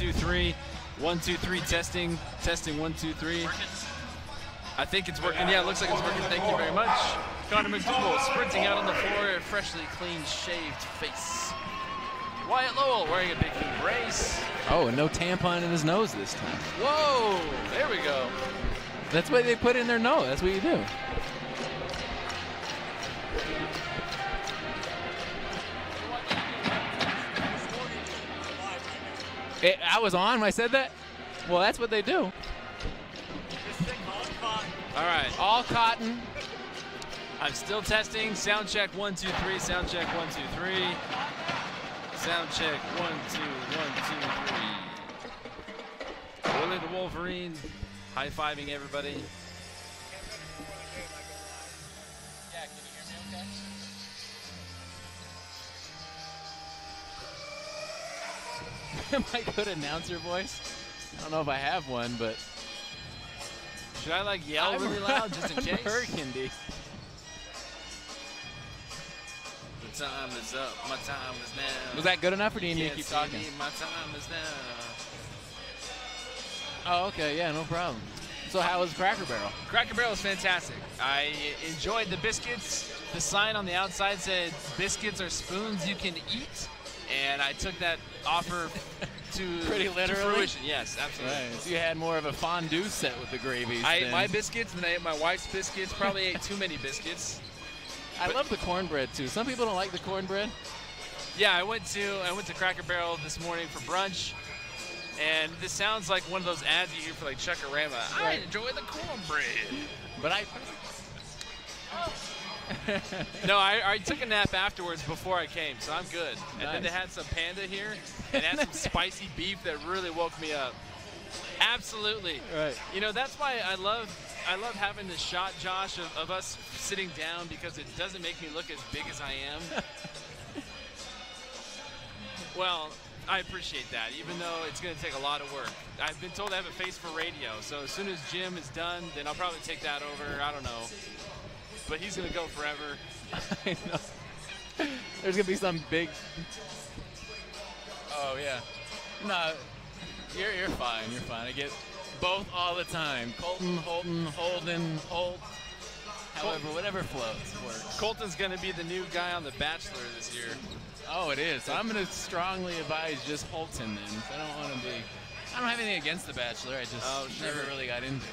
2, 3. 1, 2, 3, testing. Testing, 1, 2, 3. I think it's working. Yeah, it looks like it's working. Thank you very much. Connor McDougal sprinting out on the floor, a freshly clean shaved face. Wyatt Lowell wearing a big knee brace. Oh, and no tampon in his nose this time. Whoa, there we go. That's what they put in their nose. That's what you do. I was on when I said that? Well, that's what they do. All right. All cotton. I'm still testing. Sound check, 1, 2, 3. Sound check, 1, 2, 3. Sound check, 1, 2, 1, 2, 3. Willie the Wolverine, high-fiving everybody. Yeah, can you hear me okay? Am I good announcer voice? I don't know if I have one, but should I like yell really loud just in case? Burgundy. The time is up. My time is now. Was that good enough, or do you need to keep talking? My time is now. Oh, okay. Yeah, no problem. So how was Cracker Barrel? Cracker Barrel is fantastic. I enjoyed the biscuits. The sign on the outside said, "Biscuits are spoons you can eat," and I took that offer to pretty literally. To fruition. Yes, absolutely. Right. So you had more of a fondue set with the gravies. I ate my biscuits, and I ate my wife's biscuits. Probably ate too many biscuits. I love the cornbread too. Some people don't like the cornbread. Yeah, I went to Cracker Barrel this morning for brunch, and this sounds like one of those ads you hear for like Chuckarama. I enjoy the cornbread, but no, I took a nap afterwards before I came, so I'm good. And Nice. then they had some panda here, and had some spicy beef that really woke me up. Absolutely. Right. You know, that's why I love having this shot, Josh, of us sitting down, because it doesn't make me look as big as I am. Well, I appreciate that, even though it's going to take a lot of work. I've been told I have a face for radio, so as soon as Jim is done, then I'll probably take that over. I don't know. But he's going to go forever. I know. There's going to be some big... Oh, yeah. No, you're fine. You're fine. I get both all the time. Colton, Holton, Holden, Holt. However, whatever floats works. Colton's going to be the new guy on The Bachelor this year. Oh, it is. So I'm going to strongly advise just Holton then. I don't want to be... I don't have anything against The Bachelor. I just never really got into it.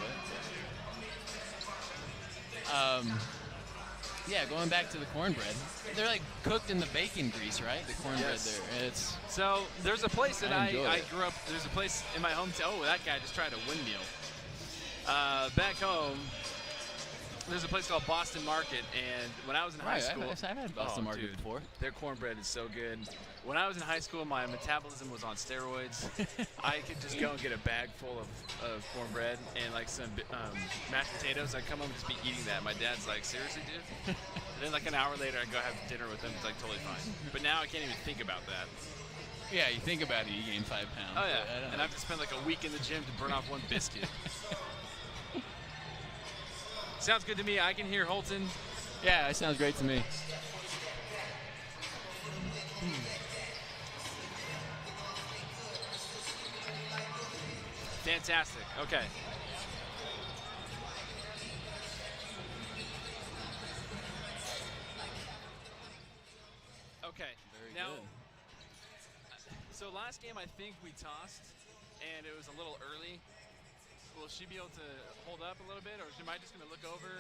Yeah, going back to the cornbread. They're like cooked in the bacon grease, right? The cornbread there. So there's a place that I enjoy it. grew up. There's a place in my hometown. Oh, that guy just tried a windmill. Back home, there's a place called Boston Market, and when I was in high school, I've had Boston Market before. Their cornbread is so good. When I was in high school, my metabolism was on steroids. I could just go and get a bag full of cornbread and like some mashed potatoes. I'd come home and just be eating that. My dad's like, "Seriously, dude?" And then like an hour later, I'd go have dinner with him. It's like totally fine. But now I can't even think about that. Yeah, you think about it, you gain 5 pounds. Oh yeah, and I have to spend like a week in the gym to burn off one biscuit. Sounds good to me. I can hear Holton. Yeah, that sounds great to me. Fantastic. Okay. Okay. Very now, good. So last game I think we tossed, and it was a little early. Will she be able to hold up a little bit, or am I just going to look over?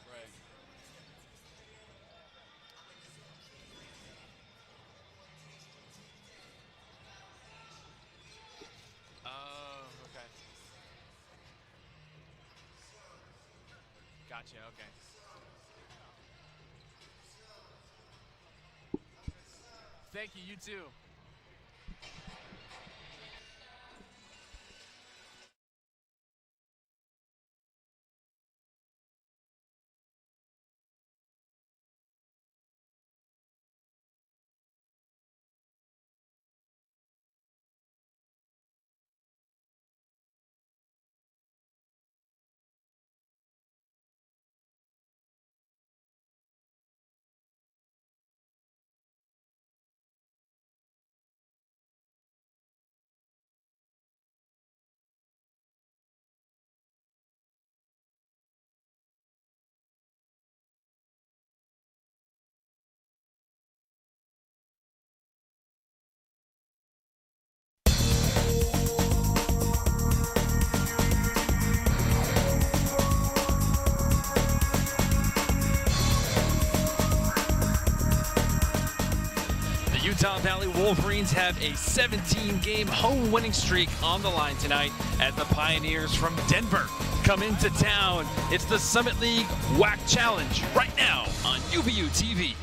Right. Oh, okay. Gotcha, okay. Thank you, you too. Utah Valley Wolverines have a 17-game home winning streak on the line tonight as the Pioneers from Denver come into town. It's the Summit League WAC Challenge right now on GoUVU TV.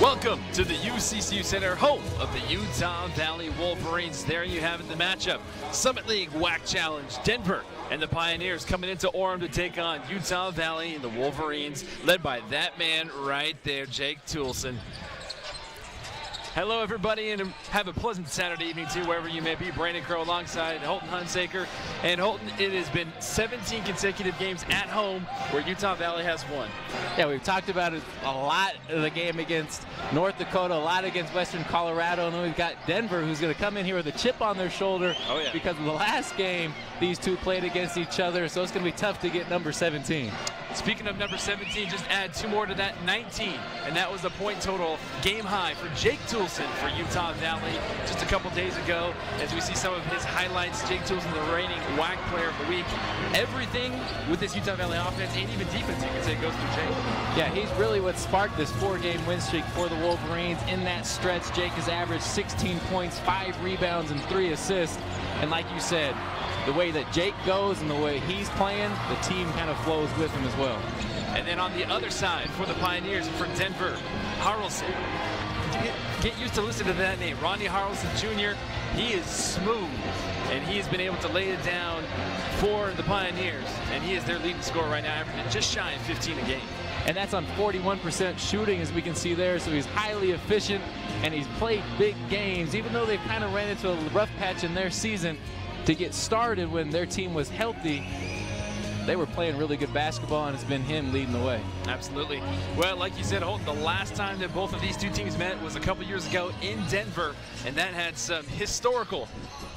Welcome to the UCCU Center, home of the Utah Valley Wolverines. There you have it, the matchup. Summit League WAC Challenge, Denver and the Pioneers coming into Orem to take on Utah Valley and the Wolverines, led by that man right there, Jake Toulson. Hello, everybody, and have a pleasant Saturday evening, too, wherever you may be. Brandon Crow alongside Holton Hunsaker. And Holton, it has been 17 consecutive games at home where Utah Valley has won. Yeah, we've talked about it a lot of the game against North Dakota, a lot against Western Colorado, and then we've got Denver, who's going to come in here with a chip on their shoulder because of the last game these two played against each other, so it's going to be tough to get number 17. Speaking of number 17, just add two more to that, 19, and that was the point total game high for Jake Toulson for Utah Valley just a couple days ago. As we see some of his highlights, Jake Toulson, the reigning WAC player of the week. Everything with this Utah Valley offense and even defense, you can say, goes through Jake. Yeah, he's really what sparked this 4-game win streak for the Wolverines. In that stretch, Jake has averaged 16 points, 5 rebounds, and 3 assists. And like you said, the way that Jake goes and the way he's playing, the team kind of flows with him as well. And then on the other side for the Pioneers, for Denver, Harrelson. Get used to listening to that name, Ronnie Harrelson Jr. He is smooth, and he has been able to lay it down for the Pioneers, and he is their leading scorer right now, averaging just shy of 15 a game. And that's on 41% shooting, as we can see there, so he's highly efficient, and he's played big games, even though they've kind of ran into a rough patch in their season. To get started when their team was healthy, they were playing really good basketball, and it's been him leading the way. Absolutely. Well, like you said, Holton, the last time that both of these two teams met was a couple years ago in Denver, and that had some historical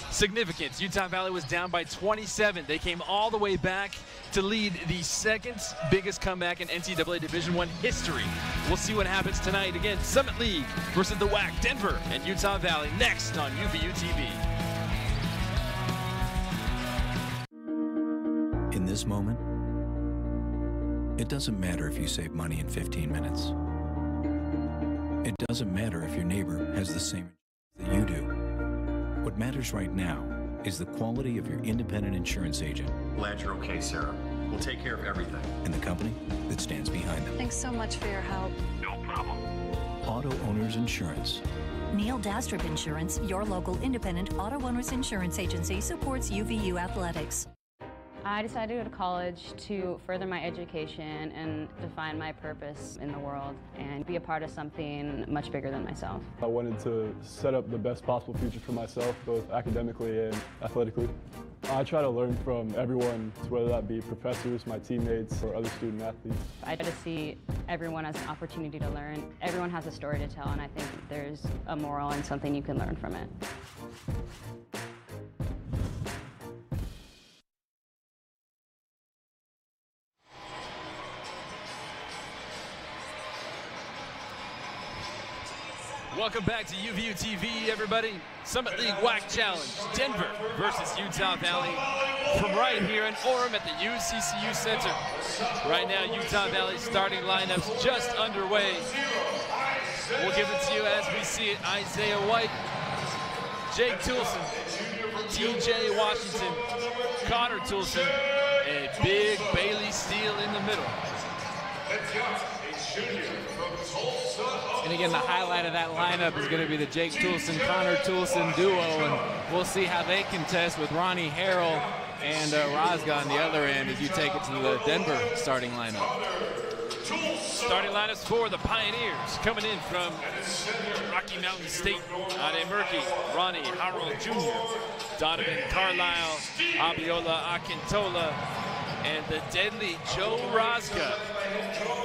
significance. Utah Valley was down by 27. They came all the way back to lead the second biggest comeback in NCAA Division I history. We'll see what happens tonight. Again, Summit League versus the WAC, Denver and Utah Valley, next on GoUVU TV. In this moment, it doesn't matter if you save money in 15 minutes. It doesn't matter if your neighbor has the same that you do. What matters right now is the quality of your independent insurance agent. Glad you're okay, Sarah. We'll take care of everything. And the company that stands behind them. Thanks so much for your help. No problem. Auto Owners Insurance. Neil Dastrup Insurance, your local independent auto owners insurance agency, supports UVU athletics. I decided to go to college to further my education and define my purpose in the world and be a part of something much bigger than myself. I wanted to set up the best possible future for myself, both academically and athletically. I try to learn from everyone, whether that be professors, my teammates, or other student athletes. I try to see everyone as an opportunity to learn. Everyone has a story to tell, and I think there's a moral and something you can learn from it. Welcome back to GoUVU TV, everybody. Summit League WAC Challenge, Denver versus Utah Valley, from right here in Orem at the UCCU Center. Right now, Utah Valley starting lineups just underway. We'll give it to you as we see it. Isaiah White, Jake Toulson, TJ Washington, Connor Toulson, and big Bailey Steele in the middle. And again, the highlight of that lineup is going to be the Jake Toulson, Connor Toulson duo, and we'll see how they contest with Ronnie Harrell and Rozga on the other end as you take it to the Denver starting lineup. Starting lineups for the Pioneers, coming in from Rocky Mountain State, Ade Murphy, Ronnie Harrell Jr., Donovan Carlisle, Abiola Akintola, and the deadly Joe Rozga.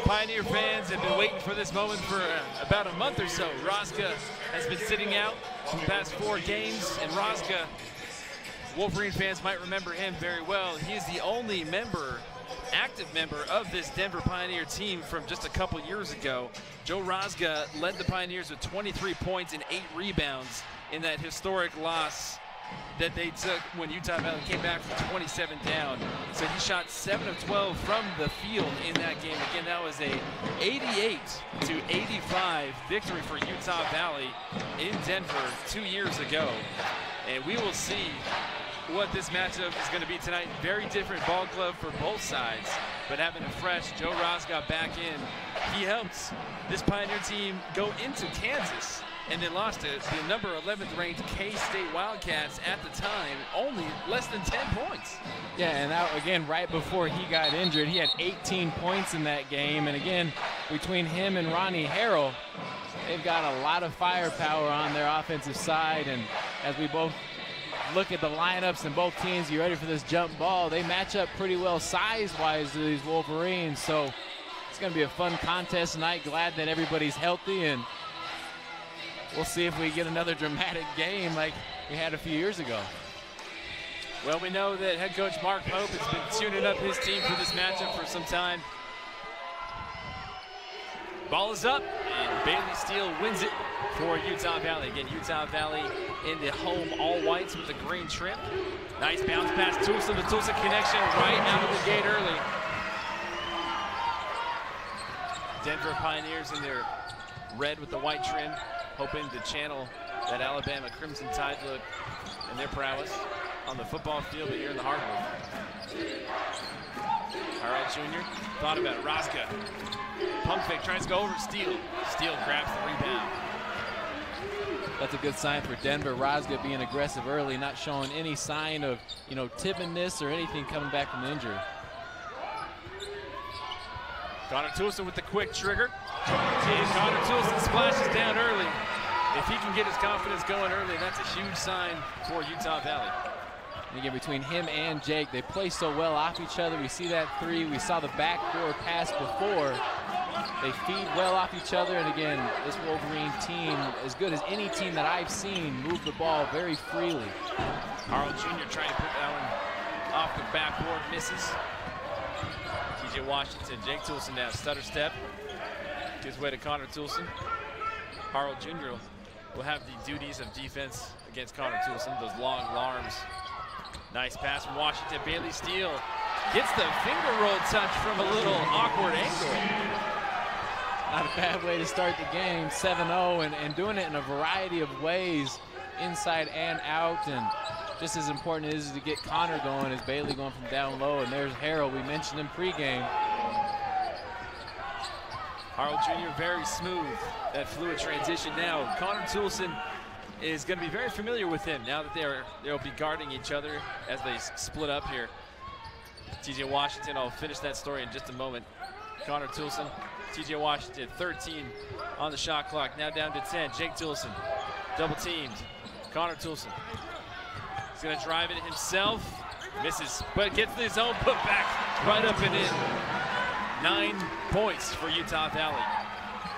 Pioneer fans have been waiting for this moment for about a month or so. Rozga has been sitting out for the past 4 games, and Rozga Wolverine fans might remember him very well. He is the only active member of this Denver Pioneer team from just a couple years ago. Joe Rosga led the Pioneers with 23 points and 8 rebounds in that historic loss that they took when Utah Valley came back from 27 down. So he shot 7 of 12 from the field in that game. Again, that was a 88-85 victory for Utah Valley in Denver 2 years ago. And we will see what this matchup is going to be tonight. Very different ball club for both sides, but having a fresh Joe Rosga back in, he helped this Pioneer team go into Kansas and then lost to the number 11th ranked K-State Wildcats at the time, only less than 10 points. Yeah, and that, again, right before he got injured, he had 18 points in that game. And again, between him and Ronnie Harrell, they've got a lot of firepower on their offensive side. And as we both look at the lineups and both teams get ready for this jump ball, they match up pretty well size-wise to these Wolverines. So it's going to be a fun contest tonight. Glad that everybody's healthy, and we'll see if we get another dramatic game like we had a few years ago. Well, we know that head coach Mark Pope has been tuning up his team for this matchup for some time. Ball is up, and Bailey Steele wins it for Utah Valley. Again, Utah Valley in the home all whites with the green trim. Nice bounce pass, Tulsa, the Tulsa connection right out of the gate early. Denver Pioneers in their red with the white trim, hoping to channel that Alabama Crimson Tide look and their prowess on the football field, but here in the hardwood. All right, Junior, thought about it. Rosga, pump fake, tries to go over Steele. Steele grabs the rebound. That's a good sign for Denver. Rosga being aggressive early, not showing any sign of, timidness or anything coming back from the injury. Connor Toulson with the quick trigger. Connor Toulson splashes down early. If he can get his confidence going early, that's a huge sign for Utah Valley. And again, between him and Jake, they play so well off each other. We see that three. We saw the backdoor pass before. They feed well off each other. And again, this Wolverine team, as good as any team that I've seen, move the ball very freely. Harrell Jr. trying to put that one off the backboard, misses. TJ Washington, Jake Toulson now, stutter step. Gives way to Connor Toulson. Harrell Jr. will have the duties of defense against Connor Toulson, those long arms. Nice pass from Washington. Bailey Steele gets the finger roll touch from a little awkward angle. Not a bad way to start the game, 7-0, and doing it in a variety of ways, inside and out. And just as important it is to get Connor going as Bailey going from down low. And there's Harrell, we mentioned him pregame. Harrell Jr. very smooth, that fluid transition now. Connor Toulson is going to be very familiar with him now that they'll be guarding each other as they split up here. TJ Washington, I'll finish that story in just a moment. Connor Toulson, TJ Washington, 13 on the shot clock, now down to 10. Jake Toulson, double teamed. Connor Toulson, he's going to drive it himself, misses, but gets his own putback right up and in. 9 points for Utah Valley.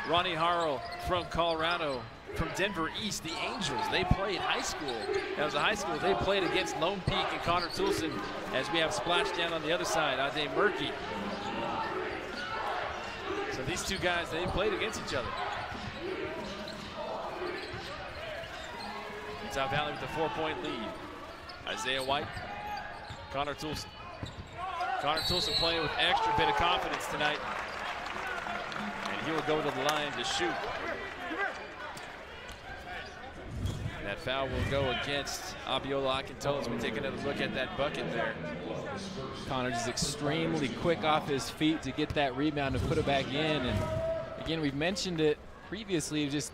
Ronnie Harrell from Colorado, from Denver East, the Angels. They played high school. That was a high school. They played against Lone Peak and Connor Toulson as we have splash down on the other side, Ade Murky. So these two guys, they played against each other. Utah Valley with a 4-point lead. Isaiah White, Connor Toulson. Connor Toulson playing with extra bit of confidence tonight. And he will go to the line to shoot. And that foul will go against Abiola Akintola as we take another look at that bucket there. Connor just extremely quick off his feet to get that rebound and put it back in. And again, we've mentioned it previously, he's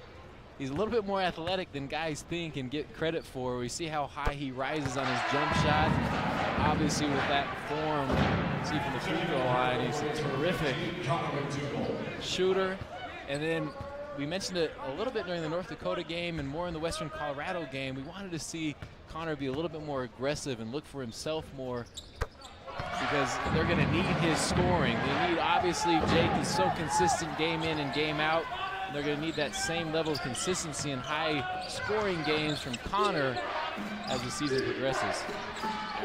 a little bit more athletic than guys think and get credit for. We see how high he rises on his jump shot. Obviously with that form, see from the free throw line, he's a terrific shooter. And then we mentioned it a little bit during the North Dakota game and more in the Western Colorado game. We wanted to see Connor be a little bit more aggressive and look for himself more, because they're going to need his scoring. They need, obviously, Jake is so consistent game in and game out. And they're going to need that same level of consistency in high scoring games from Connor as the season progresses.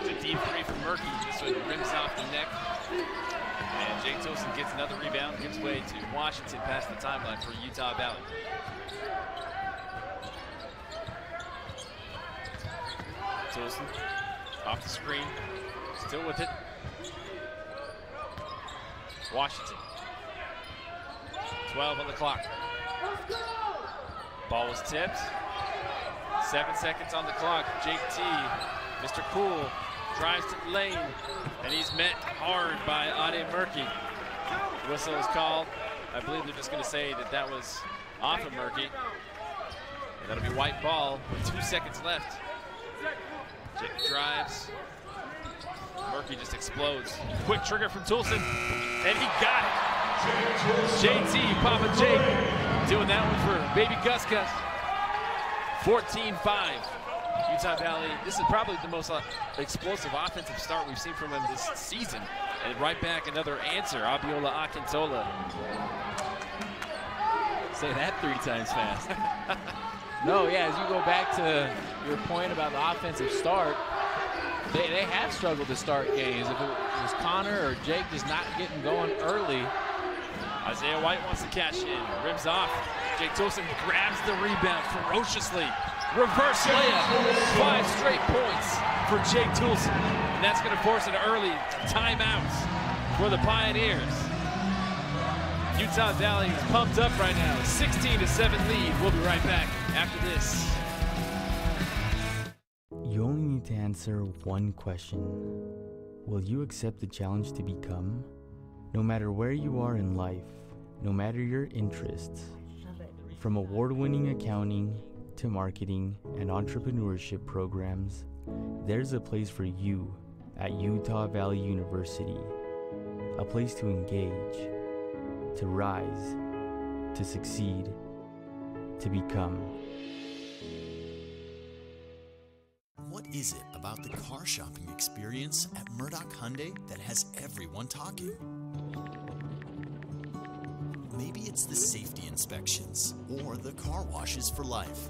There's a deep three from Murky. This one rims off the neck. And Jake Tolson gets another rebound, gives way to Washington past the timeline for Utah Valley. Tolson off the screen, still with it. Washington. 12 on the clock. Ball was tipped. 7 seconds on the clock. Jake T, Mr. Cool, drives to the lane, and he's met hard by Ade Murky. Whistle is called. I believe they're just going to say that that was off of Murky. And that'll be white ball with 2 seconds left. Jake drives. Murky just explodes. Quick trigger from Toulson, and he got it. JT, Papa Jake, doing that one for Baby Gus Gus. 14-5. Utah Valley, this is probably the most explosive offensive start we've seen from them this season. And right back, another answer, Abiola Akintola. Say that 3 times fast. No, yeah, as you go back to your point about the offensive start, they have struggled to start games. If it was Connor or Jake just not getting going early. Isaiah White wants to cash in, rims off. Jake Tolson grabs the rebound ferociously. Reverse layup, 5 straight points for Jake Tolson. And that's gonna force an early timeout for the Pioneers. Utah Valley is pumped up right now, 16-7 lead. We'll be right back after this. You only need to answer one question. Will you accept the challenge to become? No matter where you are in life, no matter your interests, from award-winning accounting to marketing and entrepreneurship programs, there's a place for you at Utah Valley University. A place to engage, to rise, to succeed, to become. What is it about the car shopping experience at Murdoch Hyundai that has everyone talking? Maybe it's the safety inspections or the car washes for life.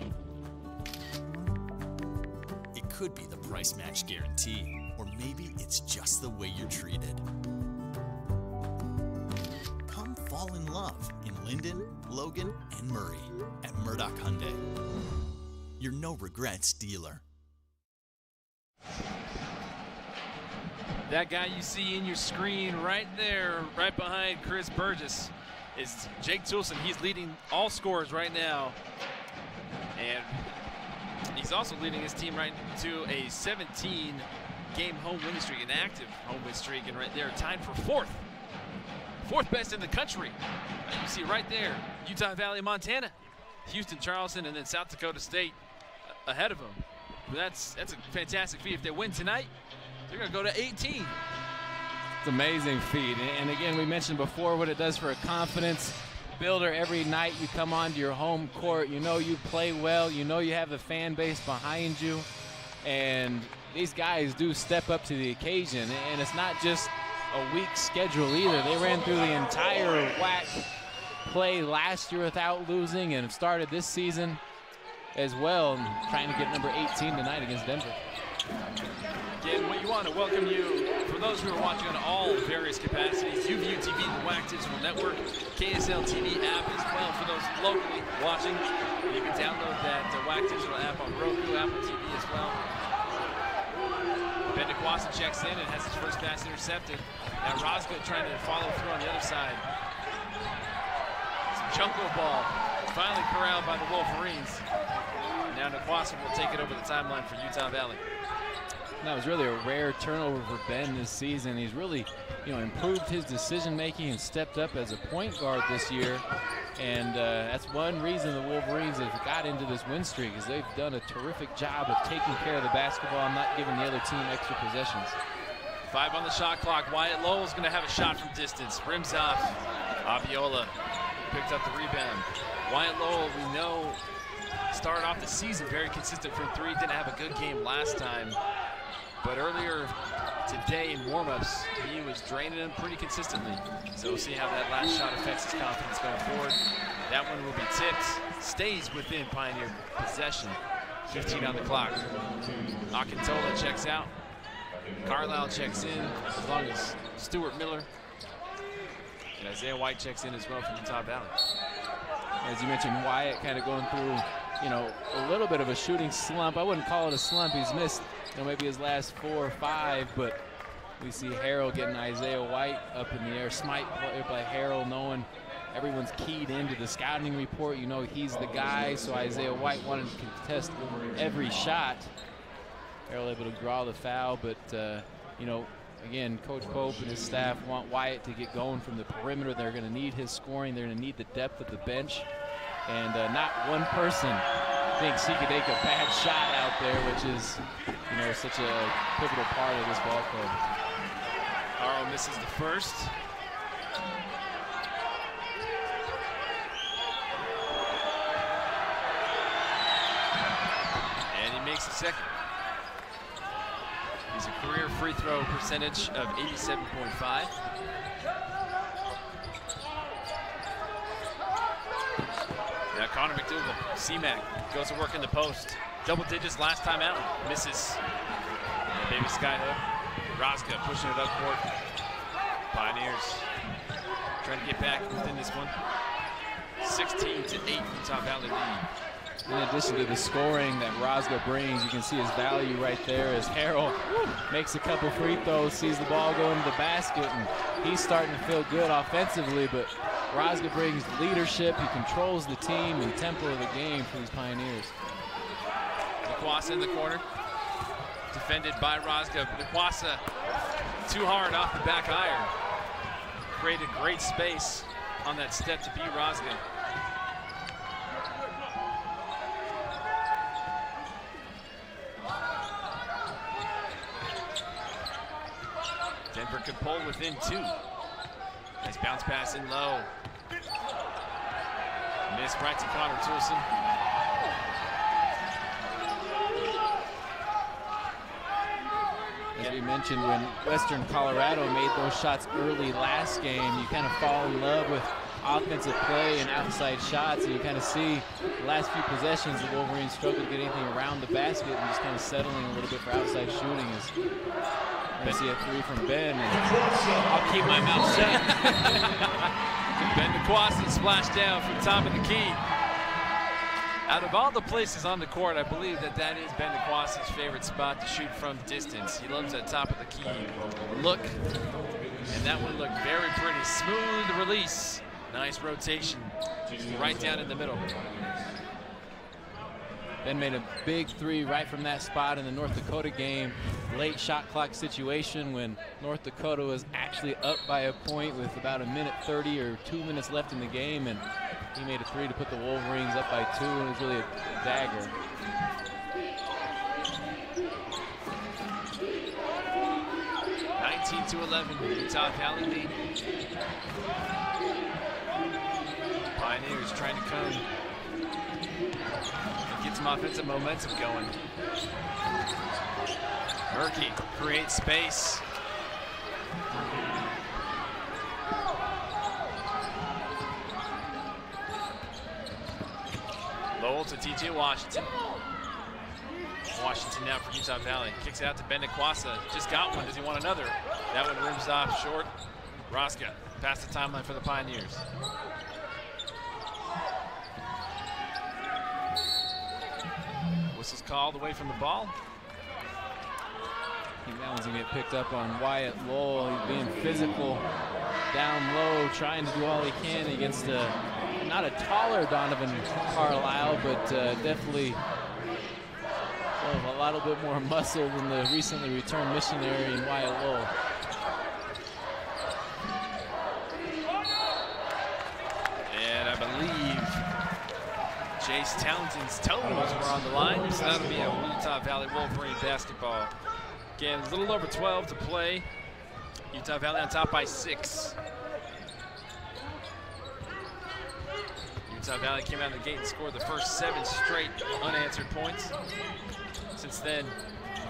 It could be the price match guarantee, or maybe it's just the way you're treated. Come fall in love in Linden, Logan, and Murray at Murdoch Hyundai. Your no regrets dealer. That guy you see in your screen right there, right behind Chris Burgess, is Jake Toulson. He's leading all scorers right now. And he's also leading his team right to a 17-game home winning streak, an active home win streak, and right there tied for fourth best in the country. You see right there, Utah Valley, Montana, Houston, Charleston, and then South Dakota State ahead of them. That's a fantastic feat. If they win tonight, they're going to go to 18. It's an amazing feat. And again, we mentioned before what it does for a confidence builder. Every night you come onto your home court, you know you play well, you know you have the fan base behind you, and these guys do step up to the occasion. And it's not just a weak schedule either. They ran through the entire WAC play last year without losing and have started this season as well, and trying to get number 18 tonight against Denver. Again, we want to welcome you, for those who are watching on all various capacities, GoUVU TV, the WAC Digital Network, KSL TV app as well. For those locally watching, you can download that WAC Digital app on Roku, Apple TV as well. Ben DeQuasson checks in and has his first pass intercepted. Now Roscoe trying to follow through on the other side. Some Junko ball, finally corralled by the Wolverines. Now DeQuasson will take it over the timeline for Utah Valley. That was really a rare turnover for Ben this season. He's really, improved his decision-making and stepped up as a point guard this year. And that's one reason the Wolverines have got into this win streak, is they've done a terrific job of taking care of the basketball and not giving the other team extra possessions. 5 on the shot clock. Wyatt Lowell's going to have a shot from distance. Rims off. Abiola picked up the rebound. Wyatt Lowell, we know, started off the season very consistent from 3. Didn't have a good game last time. But earlier today in warm-ups, he was draining them pretty consistently. So we'll see how that last shot affects his confidence going forward. That one will be tipped, stays within Pioneer possession. 15 on the clock. Akintola checks out. Carlisle checks in, as long as Stuart Miller. And Isaiah White checks in as well from Utah Valley. As you mentioned, Wyatt kind of going through, you know, a little bit of a shooting slump. I wouldn't call it a slump. He's missed, you know, maybe his last 4 or 5, but we see Harrell getting Isaiah White up in the air. Smite play by Harrell, knowing everyone's keyed into the scouting report. You know he's the guy, so Isaiah White wanted to contest every shot. Harrell able to draw the foul, but, you know, again, Coach Pope and his staff want Wyatt to get going from the perimeter. They're going to need his scoring. They're going to need the depth of the bench. And not one person thinks he could take a bad shot out there, which is, you know, such a pivotal part of this ball club. Harrell misses the first. And he makes the second. He's a career free throw percentage of 87.5. Now Connor McDougal, C-Mac, goes to work in the post. Double digits last time out, misses. And baby skyhook. Rosga pushing it up court. Pioneers trying to get back within this one. 16-8 Utah Valley lead. In addition to the scoring that Rosga brings, you can see his value right there as Harrell makes a couple free throws, sees the ball go into the basket, and he's starting to feel good offensively, but Rosga brings leadership. He controls the team and tempo of the game for these Pioneers. Nikwasa in the corner, defended by Rosga. Nikwasa too hard off the back iron. Created great space on that step to beat Rosga. Denver could pull within 2. Nice bounce pass in low. Miss right to Connor Toulson. As we mentioned, when Western Colorado made those shots early last game, you kind of fall in love with offensive play and outside shots, and you kind of see the last few possessions the Wolverines struggle to get anything around the basket and just kind of settling a little bit for outside shooting. I see a 3 from Ben, and I'll keep my mouth shut. Ben Nikwasa splashed down from the top of the key. Out of all the places on the court, I believe that is Ben Nikwasa's favorite spot to shoot from distance. He loves that top of the key look, and that one looked very pretty. Smooth release, nice rotation, right down in the middle. Ben made a big 3 right from that spot in the North Dakota game. Late shot clock situation when North Dakota was actually up by a point with about 1:30 or 2 minutes left in the game, and he made a 3 to put the Wolverines up by 2, and it was really a dagger. (19-11) Utah Valley lead. Pioneers trying to come and get some offensive momentum going. Murky creates space. Lowell to TJ Washington. Washington now for Utah Valley. Kicks out to Ben Nikwasa. Just got one. Does he want another? That one rims off short. Rosga past the timeline for the Pioneers. Whistle's called away from the ball. I think that one's going to get picked up on Wyatt Lowell. He's being physical down low, trying to do all he can against not a taller Donovan Carlisle, but definitely a little bit more muscle than the recently returned missionary in Wyatt Lowell. And I believe Jace Townsend's toes were on the line, so that'll be a Utah Valley Wolverine basketball. Again, a little over 12 to play. Utah Valley on top by 6. Utah Valley came out of the gate and scored the first 7 straight unanswered points. Since then,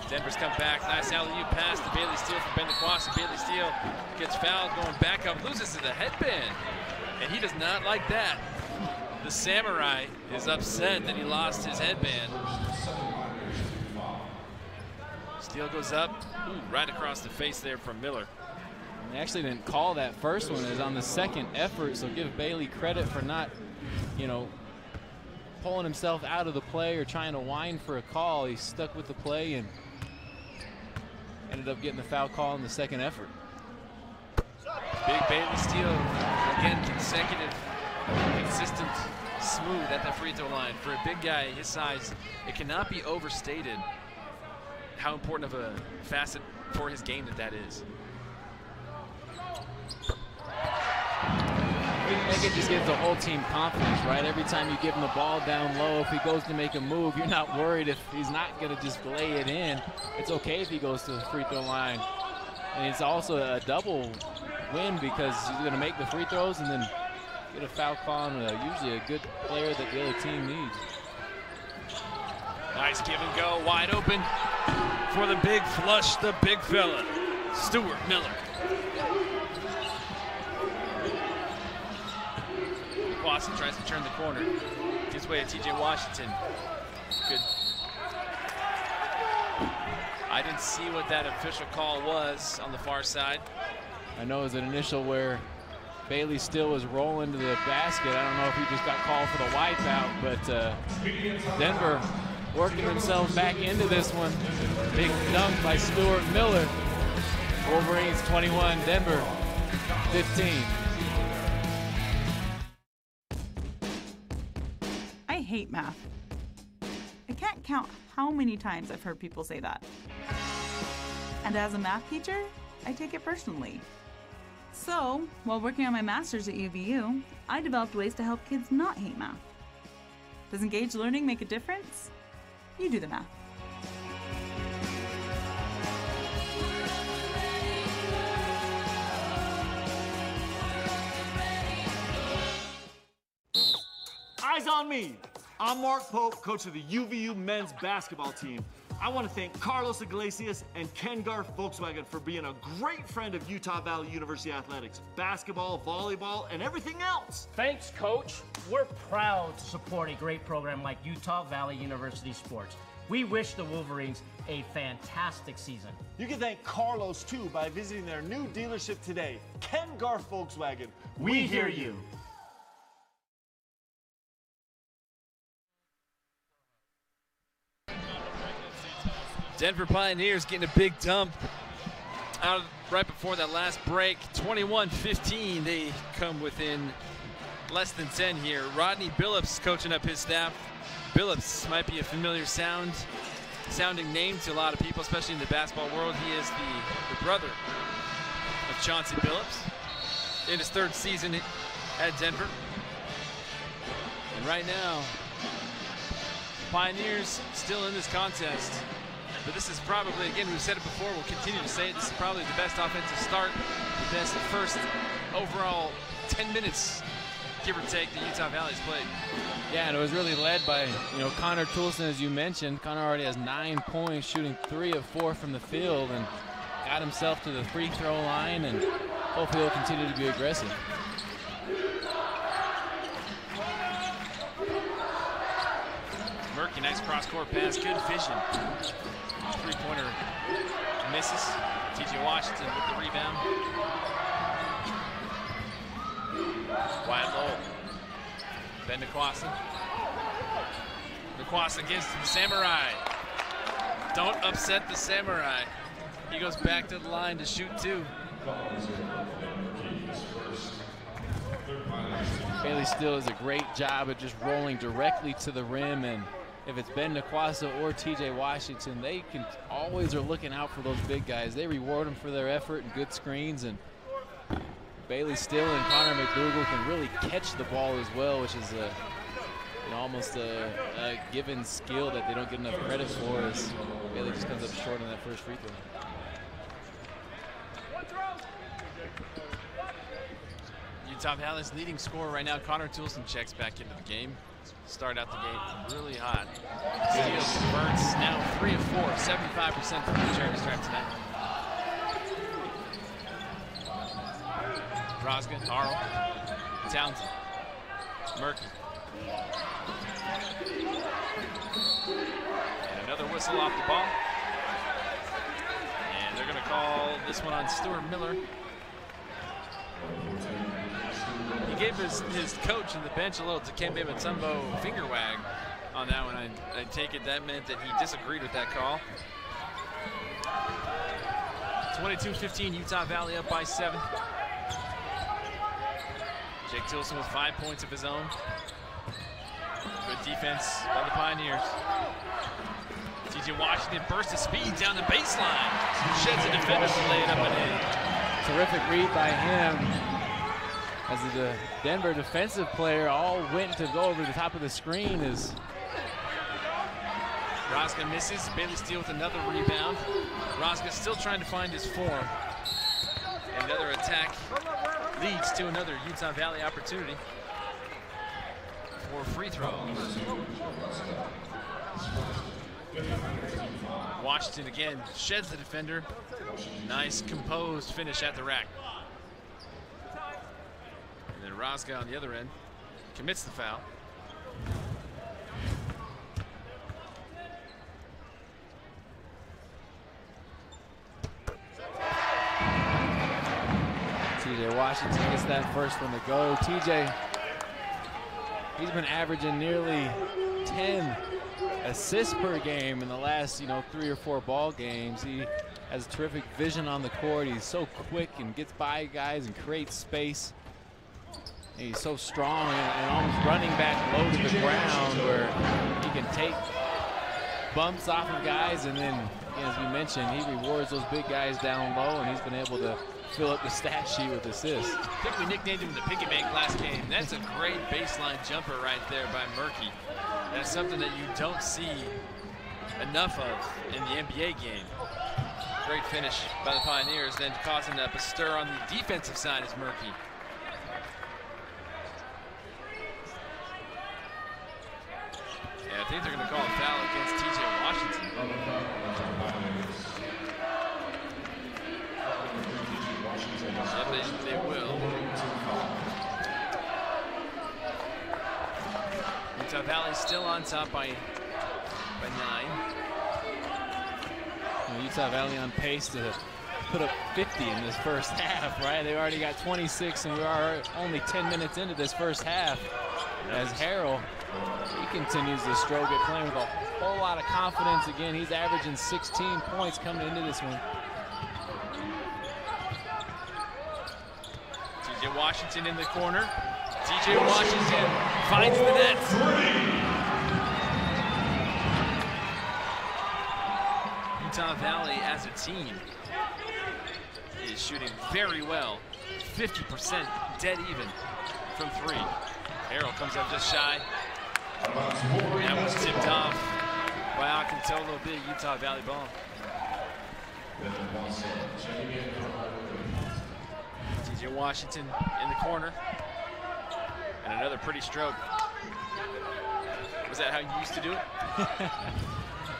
Denver's come back. Nice alley-oop pass to Bailey Steele from Ben Nikwasa. Bailey Steele gets fouled, going back up, loses to the headband, and he does not like that. The Samurai is upset that he lost his headband. Steal goes up, right across the face there from Miller. And they actually didn't call that first one. It was on the second effort, so give Bailey credit for not, pulling himself out of the play or trying to whine for a call. He stuck with the play and ended up getting the foul call in the second effort. Big Bailey steal, again, consecutive, consistent, smooth at the free throw line. For a big guy his size, it cannot be overstated how important of a facet for his game that is. I think it just gives the whole team confidence, right? Every time you give him the ball down low, if he goes to make a move, you're not worried if he's not going to just lay it in. It's okay if he goes to the free throw line. And it's also a double win because he's going to make the free throws and then get a foul call on usually a good player that the other team needs. Nice give and go, wide open for the big flush, the big fella, Stuart Miller. Watson tries to turn the corner. Gives way to TJ Washington. Good. I didn't see what that official call was on the far side. I know it was an initial where Bailey still was rolling to the basket. I don't know if he just got called for the wipeout, but Denver working themselves back into this one. Big dunk by Stuart Miller. Wolverines 21, Denver 15. I hate math. I can't count how many times I've heard people say that. And as a math teacher, I take it personally. So, while working on my master's at UVU, I developed ways to help kids not hate math. Does engaged learning make a difference? You do the math. Eyes on me. I'm Mark Pope, coach of the UVU men's basketball team. I want to thank Carlos Iglesias and Ken Garf Volkswagen for being a great friend of Utah Valley University athletics, basketball, volleyball, and everything else. Thanks, Coach. We're proud to support a great program like Utah Valley University Sports. We wish the Wolverines a fantastic season. You can thank Carlos, too, by visiting their new dealership today, Ken Garf Volkswagen. We hear you. Denver Pioneers getting a big dump out right before that last break. 21-15. They come within less than 10 here. Rodney Billups coaching up his staff. Billups might be a familiar sounding name to a lot of people, especially in the basketball world. He is the brother of Chauncey Billups in his third season at Denver. And right now, Pioneers still in this contest. But this is probably, again, we've said it before, we'll continue to say it, this is probably the best offensive start, the best first overall 10 minutes, give or take, that Utah Valley's played. Yeah, and it was really led by, Connor Toulson, as you mentioned. Connor already has 9 points, shooting 3 of 4 from the field, and got himself to the free throw line, and hopefully he'll continue to be aggressive. Murky, nice cross-court pass, good vision. Three-pointer misses. TJ Washington with the rebound. Wide low. Ben Nikwasa. Nikwasa gives to the Samurai. Don't upset the Samurai. He goes back to the line to shoot 2. Bailey still does a great job of just rolling directly to the rim, and if it's Ben Nikwasa or TJ Washington, they can always are looking out for those big guys. They reward them for their effort and good screens, and Bailey Still and Connor McDougal can really catch the ball as well, which is almost a given skill that they don't get enough credit for, as Bailey just comes up short on that first free throw. Utah Valley's leading scorer right now, Connor Toulson, checks back into the game. Start out the gate really hot. Steals, converts, now 3 of 4, 75% from the charity stripe tonight. Drozga, Arl, Townsend, Murky. And another whistle off the ball. They're going to call this one on Stuart Miller. He gave his coach on the bench a little Dikembe Mutombo finger wag on that one. I take it that meant that he disagreed with that call. 22-15, Utah Valley up by 7. Jake Tilson with 5 points of his own. Good defense by the Pioneers. TJ Washington bursts of speed down the baseline. Sheds a defender to lay it up and in. Terrific read by him. As the Denver defensive player all went to go over the top of the screen as Rosca misses. Bailey Steele with another rebound. Rosca still trying to find his form. Another attack leads to another Utah Valley opportunity for free throws. Washington again sheds the defender. Nice composed finish at the rack. And then Rosca on the other end commits the foul. TJ Washington gets that first one to go. TJ, he's been averaging nearly 10 assists per game in the last 3 or 4 ball games. He has terrific vision on the court. He's so quick and gets by guys and creates space. And he's so strong and almost running back low to the ground where he can take bumps off of guys, and then as we mentioned, he rewards those big guys down low, and he's been able to fill up the stat sheet with assists. I think we nicknamed him the Piggy Bank last game. That's a great baseline jumper right there by Murky. That's something that you don't see enough of in the NBA game. Great finish by the Pioneers, then causing up a stir on the defensive side is Murky. Yeah, I think they're going to call a foul against TJ Washington. Yep, they will. Utah Valley still on top by 9. Utah Valley on pace to put up 50 in this first half, right? They already got 26, and we are only 10 minutes into this first half. As Harrell, he continues to stroke it, playing with a whole lot of confidence. Again, he's averaging 16 points coming into this one. TJ Washington in the corner. TJ Washington finds the net. Utah Valley as a team is shooting very well. 50% dead even from 3. Harrell comes up just shy. That was tipped off by Akintola, big Utah Valley ball. TJ Washington in the corner. And another pretty stroke. Was that how you used to do it?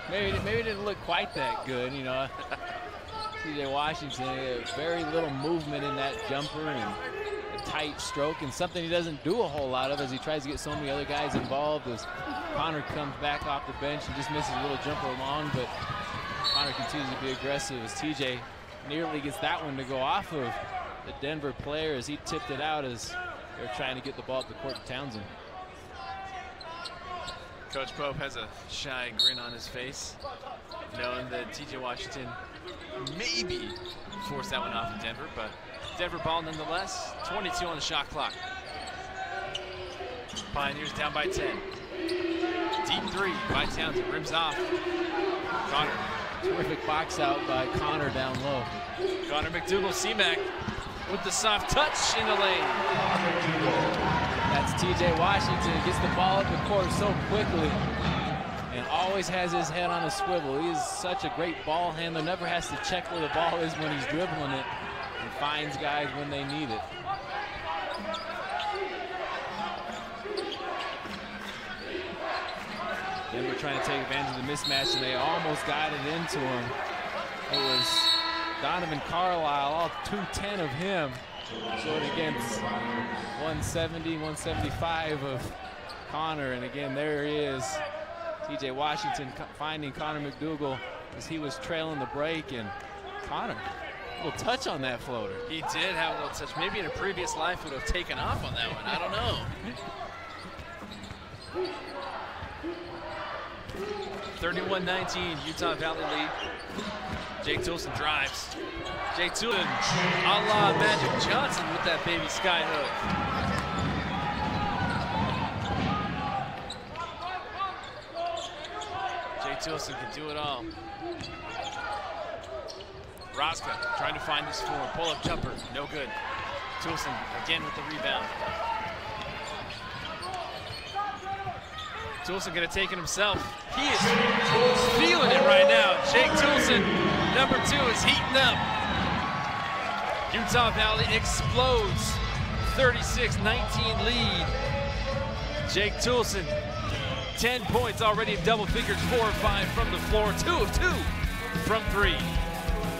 Maybe it didn't look quite that good, TJ Washington, very little movement in that jumper and a tight stroke, and something he doesn't do a whole lot of as he tries to get so many other guys involved. As Connor comes back off the bench and just misses a little jumper long, but Connor continues to be aggressive as TJ nearly gets that one to go off of the Denver player as he tipped it out as they're trying to get the ball up the court to Townsend. Coach Pope has a shy grin on his face, knowing that TJ Washington maybe forced that one off of Denver, but Denver ball nonetheless. 22 on the shot clock. Pioneers down by 10. Deep 3 by Townsend, rims off. Connor. Terrific box out by Connor down low. Connor McDougal, C-Mac with the soft touch in the lane. That's TJ Washington. Gets the ball up the court so quickly and always has his head on a swivel. He is such a great ball handler. Never has to check where the ball is when he's dribbling it, and finds guys when they need it. Denver trying to take advantage of the mismatch, and they almost got it into him. It was Donovan Carlisle, all 210 of him, going against 170, 175 of Connor. And again, there he is. TJ Washington finding Connor McDougal as he was trailing the break, and Connor, a little touch on that floater. He did have a little touch. Maybe in a previous life would have taken off on that one. I don't know. 31-19, Utah Valley lead. Jake Toulson drives. Jake Toulson, a la Magic Johnson with that baby sky hook. Jake Toulson can do it all. Rosca trying to find his form. Pull-up jumper, no good. Toulson again with the rebound. Toulson gonna take it himself. He is feeling it right now. Jake Toulson, number 2, is heating up. Utah Valley explodes. 36-19 lead. Jake Toulson, 10 points already in double figures, 4 of 5 from the floor, 2 of 2 from 3.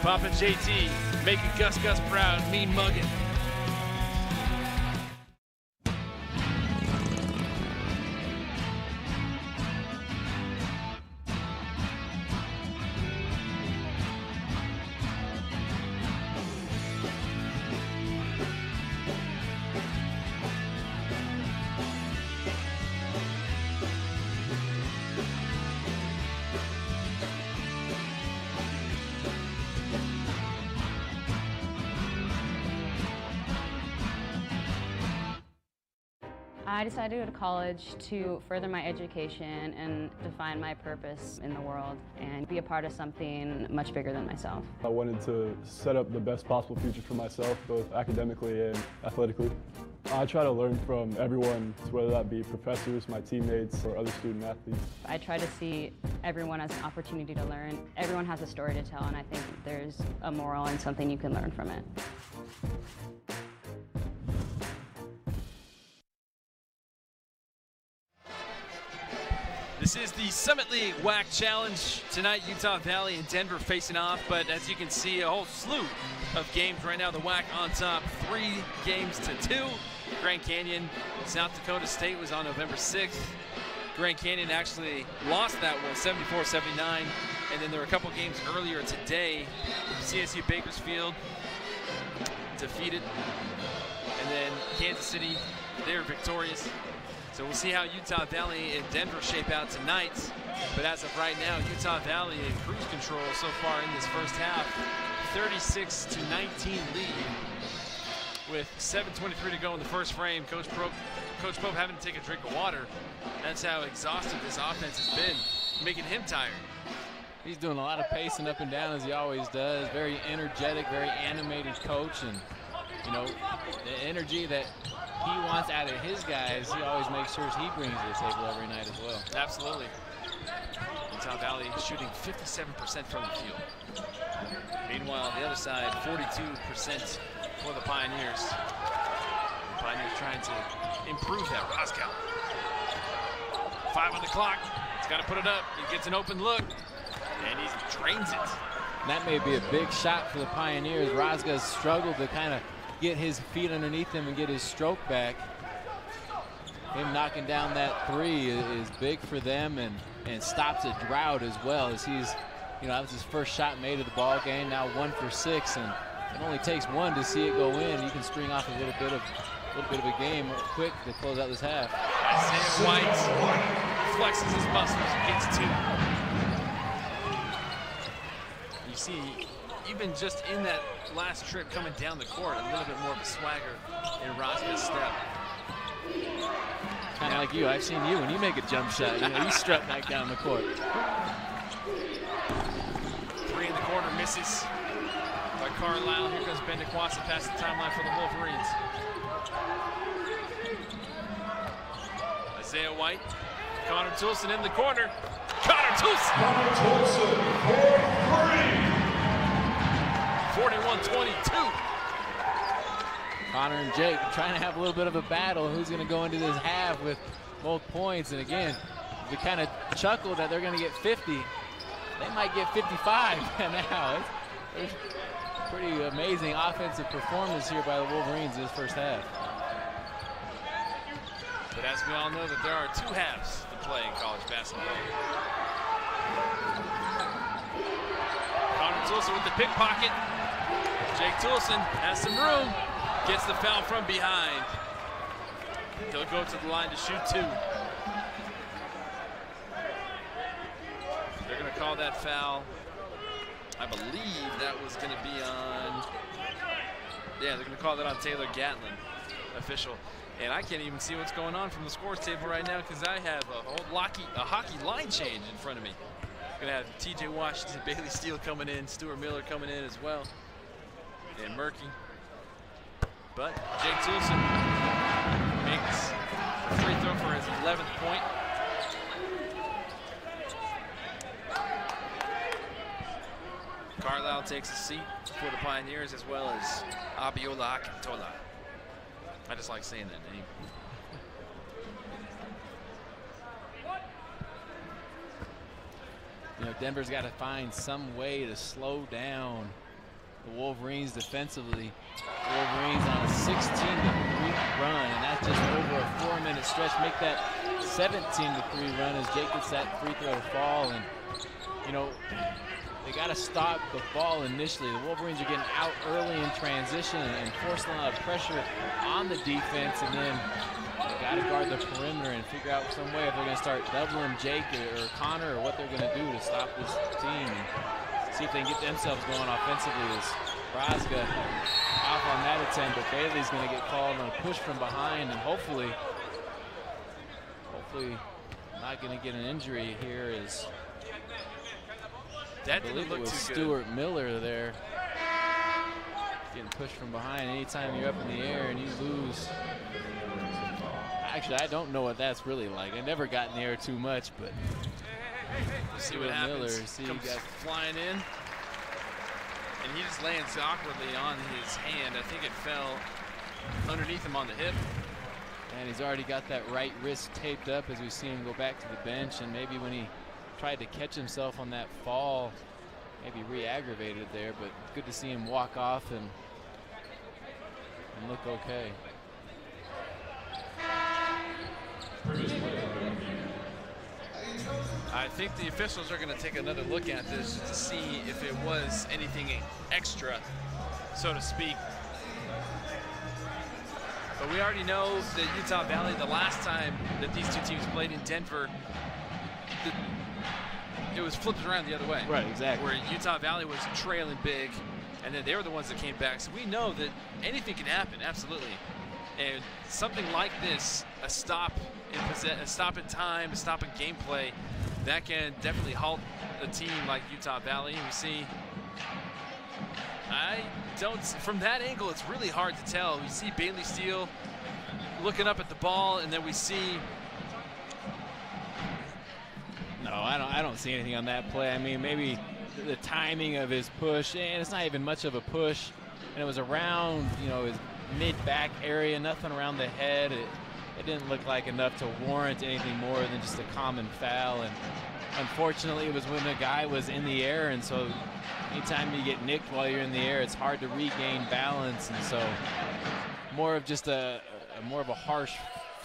Papa JT making Gus proud, mean mugging. I decided to go to college to further my education and define my purpose in the world and be a part of something much bigger than myself. I wanted to set up the best possible future for myself, both academically and athletically. I try to learn from everyone, whether that be professors, my teammates, or other student athletes. I try to see everyone as an opportunity to learn. Everyone has a story to tell, and I think there's a moral and something you can learn from it. This is the Summit League WAC Challenge. Tonight, Utah Valley and Denver facing off, but as you can see, a whole slew of games right now. The WAC on top, 3 games to 2. Grand Canyon, South Dakota State was on November 6th. Grand Canyon actually lost that one, 74-79. And then there were a couple games earlier today. CSU Bakersfield defeated. And then Kansas City, they were victorious. So we'll see how Utah Valley and Denver shape out tonight. But as of right now, Utah Valley in cruise control so far in this first half. 36-19 lead with 7:23 to go in the first frame. Coach Pope having to take a drink of water. That's how exhausted this offense has been, making him tired. He's doing a lot of pacing up and down as he always does. Very energetic, very animated coach, and you know, the energy that he wants out of his guys, he always makes sure he brings to the table every night as well. Absolutely. Utah Valley shooting 57% from the field. Meanwhile, on the other side, 42% for the Pioneers. The Pioneers trying to improve that. Roscoe. 5 on the clock. He's got to put it up. He gets an open look, and he drains it. That may be a big shot for the Pioneers. Rosga's struggled to kind of get his feet underneath him and get his stroke back. Him knocking down that 3 is big for them and stops a drought as well, as he's, you know, that was his first shot made of the ball game. Now 1 for 6, and it only takes 1 to see it go in. You can string off a little bit of a game quick to close out this half. Isaiah White flexes his muscles and gets 2. You see, even just in that last trip coming down the court, a little bit more of a swagger in Roscoe's step. Kind of like you. I've seen you when you make a jump shot. You know, you strut back down the court. 3 in the corner, misses by Carlisle. Here comes Ben DeQuassa past the timeline for the Wolverines. Isaiah White, Connor Toulson in the corner. Connor Toulson! 41-22. Connor and Jake trying to have a little bit of a battle. Who's going to go into this half with both points? And again, we kind of chuckle that they're going to get 50. They might get 55 now. It's pretty amazing offensive performance here by the Wolverines this first half. But as we all know, that there are 2 halves to play in college basketball. Connor Toulson with the pickpocket. Jake Toulson has some room. Gets the foul from behind. He'll go to the line to shoot 2. They're going to call that foul. I believe that was going to be on, yeah, they're going to call that on Taylor Gatlin, official. And I can't even see what's going on from the scores table right now because I have a whole hockey line change in front of me. Going to have T.J. Washington, Bailey Steele coming in, Stuart Miller coming in as well, and Murky. But Jake Toulson makes a free throw for his 11th point. Carlisle takes a seat for the Pioneers as well as Abiola Akintola. I just like saying that name. You know, Denver's got to find some way to slow down the Wolverines defensively. The Wolverines on a 16-3 run, and that's just over a 4-minute stretch. Make that 17-3 run as Jake gets that free throw to fall. And, you know, they got to stop the ball initially. The Wolverines are getting out early in transition and forcing a lot of pressure on the defense, and then they got to guard the perimeter and figure out some way if they're going to start doubling Jake or Connor or what they're going to do to stop this team and see if they can get themselves going offensively. As Braga off on that attempt, but Bailey's going to get called on a push from behind, and hopefully not going to get an injury here as that didn't look too good. Stuart Miller there getting pushed from behind. Anytime you're up in the air and you lose, actually I don't know what that's really like. I never got in the air too much, but we'll see what happens. Comes flying in, and he just lands awkwardly on his hand. I think it fell underneath him on the hip. And he's already got that right wrist taped up as we see him go back to the bench, and maybe when he tried to catch himself on that fall, maybe re-aggravated there, but good to see him walk off and look okay. I think the officials are going to take another look at this to see if it was anything extra, so to speak. But we already know that Utah Valley, the last time that these two teams played in Denver, it was flipped around the other way. Right, exactly. Where Utah Valley was trailing big, and then they were the ones that came back. So we know that anything can happen, absolutely. And something like this, a stop in time, a stop in gameplay, that can definitely halt a team like Utah Valley. And we see, from that angle, it's really hard to tell. We see Bailey Steele looking up at the ball, and then we see. No, I don't see anything on that play. I mean, maybe the timing of his push, and it's not even much of a push, and it was around, you know, his mid-back area, nothing around the head. It didn't look like enough to warrant anything more than just a common foul, and unfortunately it was when the guy was in the air, and so anytime you get nicked while you're in the air, it's hard to regain balance, and so more of just more of a harsh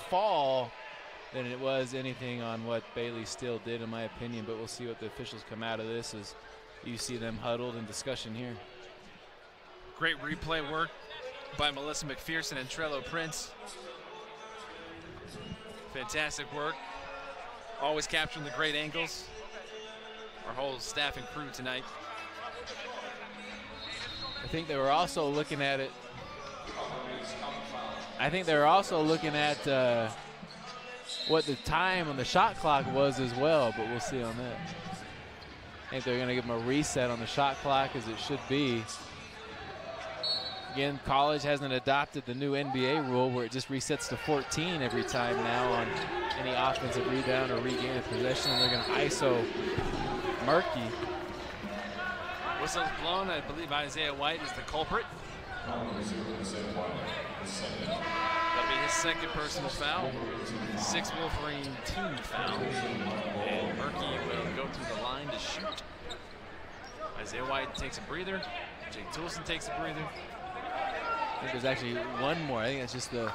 fall than it was anything on what Bailey Steele did, in my opinion. But we'll see what the officials come out of this as you see them huddled in discussion here. Great replay work by Melissa McPherson and Trello Prince. Fantastic work. Always capturing the great angles. Our whole staff and crew tonight. I think they were also looking at it. I think they were also looking at what the time on the shot clock was as well, but we'll see on that. I think they're going to give them a reset on the shot clock, as it should be. Again, college hasn't adopted the new NBA rule where it just resets to 14 every time now on any offensive rebound or regain of possession. And they're going to ISO Murky. Whistle's blown. I believe Isaiah White is the culprit. That'll be his second personal foul. 6 Wolverine team fouls. And Murky will go to the line to shoot. Isaiah White takes a breather. Jake Toulson takes a breather. I think there's actually one more. I think that's just the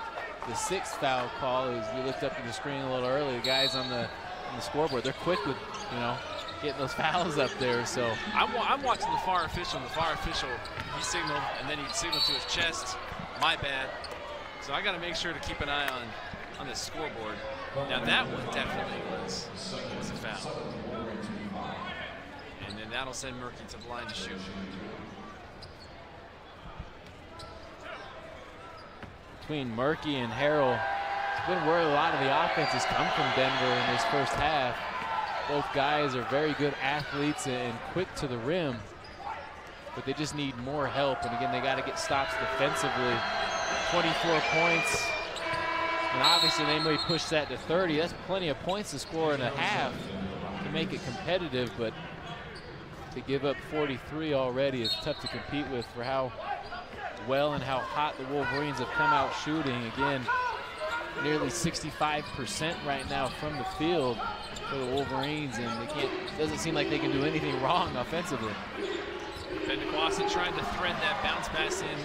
6th foul call. As we looked up at the screen a little early, the guys on the scoreboard, they're quick with, you know, getting those fouls up there. So I'm watching the FAR official. The FAR official, he signaled, and then he signaled to his chest, my bad. So I got to make sure to keep an eye on this scoreboard. Now that one definitely was a foul. And then that'll send Murky to the line to shoot. Between Murky and Harrell, it's been where a lot of the offense has come from Denver in this first half. Both guys are very good athletes and quick to the rim, but they just need more help. And again, they got to get stops defensively. 24 points, and obviously they may push that to 30. That's plenty of points to score in a half to make it competitive, but to give up 43 already is tough to compete with for how well and how hot the Wolverines have come out shooting. Again, nearly 65% right now from the field for the Wolverines, and doesn't seem like they can do anything wrong offensively. Ben Kwasi trying to thread that bounce pass in.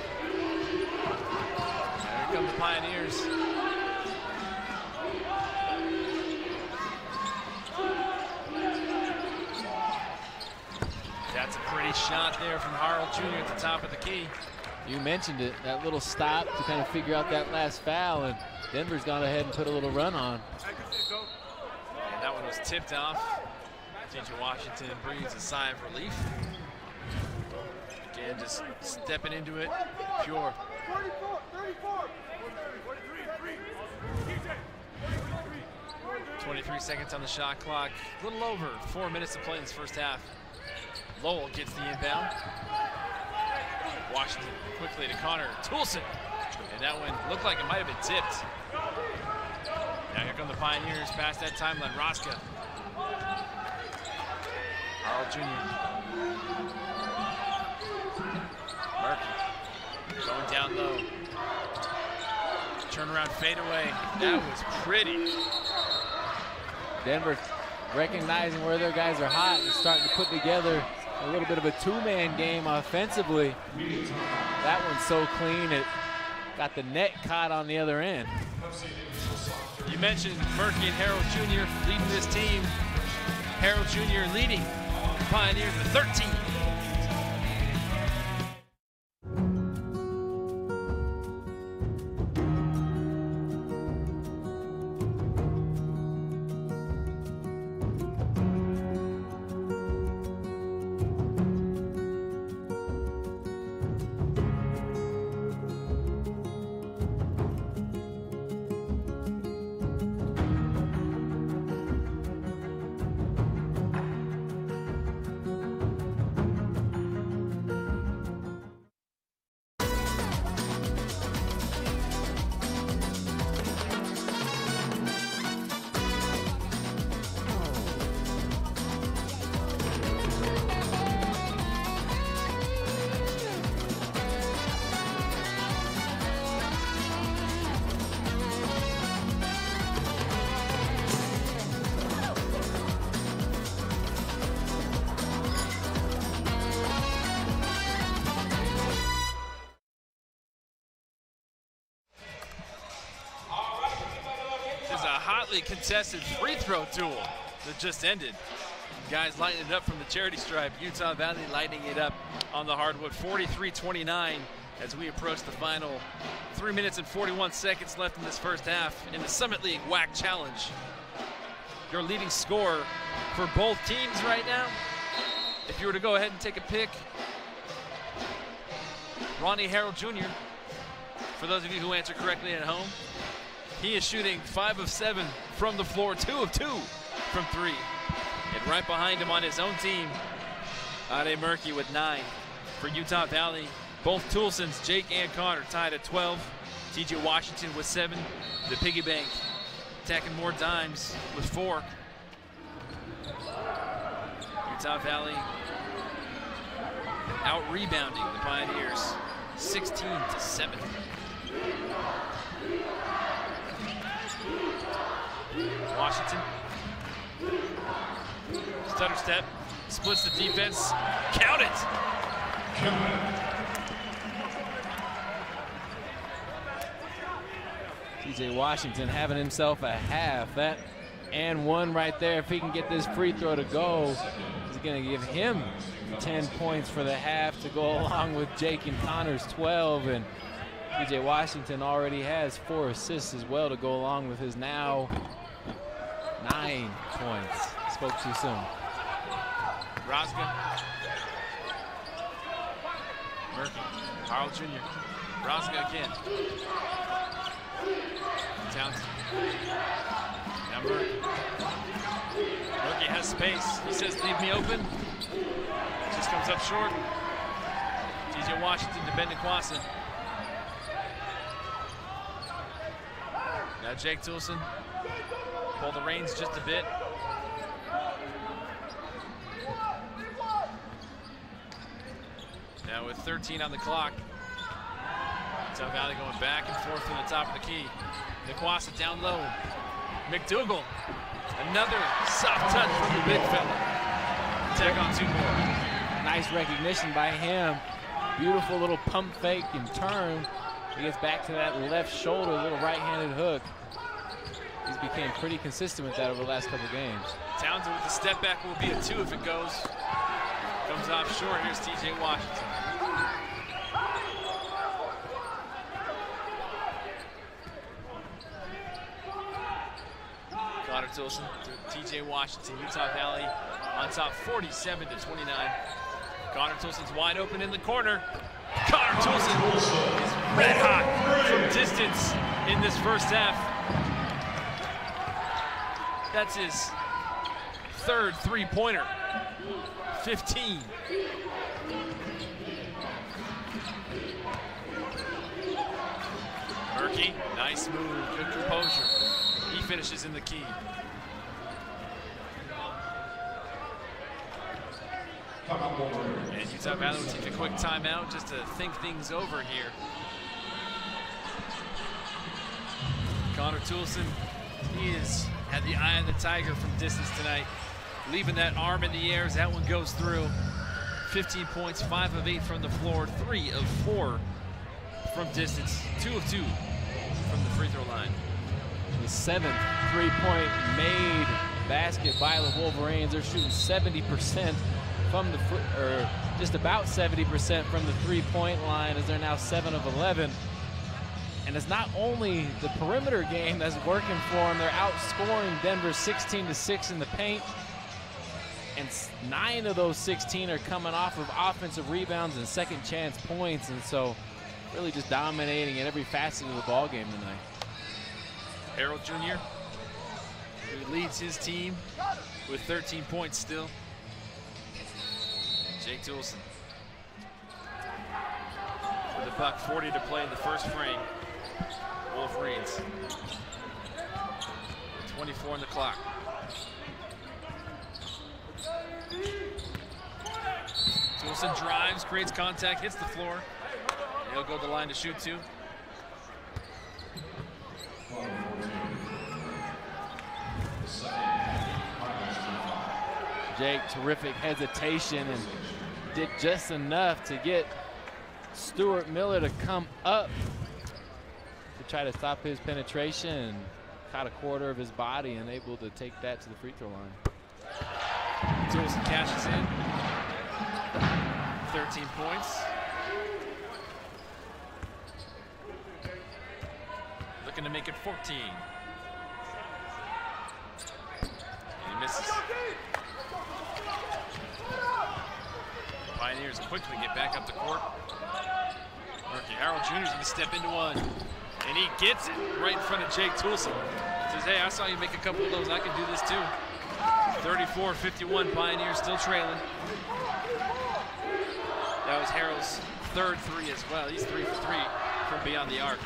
Here come the Pioneers. That's a pretty shot there from Harrell Jr. at the top of the key. You mentioned it, that little stop to kind of figure out that last foul, and Denver's gone ahead and put a little run on. And that one was tipped off. TJ Washington breathes a sigh of relief. Again, just stepping into it, pure. 23 seconds on the shot clock. A little over 4 minutes to play in this first half. Lowell gets the inbound. Washington quickly to Connor Toulson. And that one looked like it might have been tipped. Now here come the Pioneers past that timeline. Roska. Harrell Jr. Murky going down low. Turnaround fadeaway. That was pretty. Denver recognizing where their guys are hot and starting to put together a little bit of a two-man game offensively. That one's so clean, it got the net caught on the other end. You mentioned Murky and Harrell Jr. leading this team. Harrell Jr. leading the Pioneers with 13. Contested free throw duel that just ended. Guys lighting it up from the charity stripe. Utah Valley lighting it up on the hardwood. 43-29 as we approach the final 3 minutes and 41 seconds left in this first half in the Summit League WAC Challenge. Your leading scorer for both teams right now, if you were to go ahead and take a pick, Ronnie Harrell Jr., for those of you who answer correctly at home, he is shooting 5 of 7 from the floor, 2 of 2 from 3. And right behind him on his own team, Ade Murky with 9. For Utah Valley, both Toulsons, Jake and Connor, tied at 12. TJ Washington with 7. The Piggy Bank attacking more dimes with 4. Utah Valley out-rebounding the Pioneers, 16-7. Washington, stutter step, splits the defense, count it! TJ Washington having himself a half. That and one right there. If he can get this free throw to go, he's going to give him 10 points for the half to go along with Jake and Connor's 12. And TJ Washington already has 4 assists as well to go along with his now 9 points. Spoke too soon. Rosga. Murphy. Carl Jr. Rosga again. Townsend. Now Murphy. Murphy has space. He says, leave me open. Just comes up short. TJ Washington to Ben Nkwasa. Now Jake Toulson. Pull the reins just a bit. Now with 13 on the clock. Utah Valley going back and forth from the top of the key. Nkwasa down low. McDougal. Another soft touch from the big fella. Tag on 2 more. Nice recognition by him. Beautiful little pump fake and turn. He gets back to that left shoulder, little right-handed hook. He's became pretty consistent with that over the last couple games. Townsend with the step back will be a 2 if it goes. Comes off short. Here's TJ Washington. Connor Toulson to TJ Washington. Utah Valley on top 47-29. Connor Toulson's wide open in the corner. Connor Toulson is red hot from distance in this first half. That's his 3rd 3-pointer. 15. Murky, nice move, good composure. He finishes in the key. And Utah Valley will take a quick timeout just to think things over here. Connor Toulson, he has had the eye of the tiger from distance tonight. Leaving that arm in the air as that one goes through. 15 points, 5 of 8 from the floor, 3 of 4 from distance, 2 of 2 from the free throw line. The 7th 3-point made basket by the Wolverines. They're shooting 70% from the or just about 70% from the 3-point line, as they're now 7 of 11. And it's not only the perimeter game that's working for them. They're outscoring Denver 16-6 in the paint. And 9 of those 16 are coming off of offensive rebounds and second chance points. And so really just dominating at every facet of the ball game tonight. Harold Jr., who leads his team with 13 points still. Jake Toulson with a buck 40 to play in the first frame. Wolverines. 24 on the clock. Toulson drives, creates contact, hits the floor. He'll go to the line to shoot 2. Jake, terrific hesitation, and did just enough to get Stuart Miller to come up to try to stop his penetration, and caught a quarter of his body and able to take that to the free throw line. Toulson cashes in. 13 points. Looking to make it 14. And he misses. Pioneers quickly get back up the court. Murky Harold Jr. is going to step into one. And he gets it right in front of Jake Toulson. Says, hey, I saw you make a couple of those. I can do this too. 34-51, Pioneers still trailing. That was Harold's 3rd 3 as well. He's 3 for 3 from beyond the arc.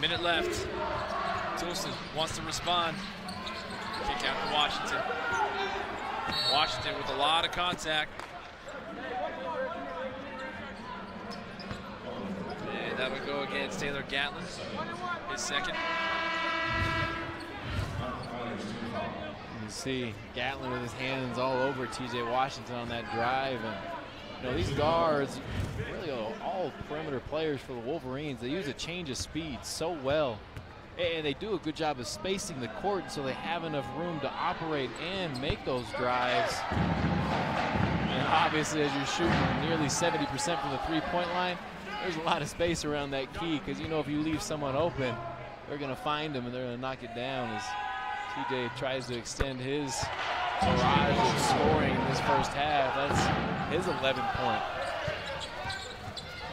Minute left. Toulson wants to respond. Kick out to Washington. Washington with a lot of contact. And that'll go against Taylor Gatlin, his 2nd. You see Gatlin with his hands all over TJ Washington on that drive. And you know, these guards, really all perimeter players for the Wolverines, they use a change of speed so well. And they do a good job of spacing the court so they have enough room to operate and make those drives. And obviously, as you're shooting nearly 70% from the three-point line, there's a lot of space around that key, because you know if you leave someone open, they're going to find them and they're going to knock it down as TJ tries to extend his barrage of scoring in this first half. That's his 11-point.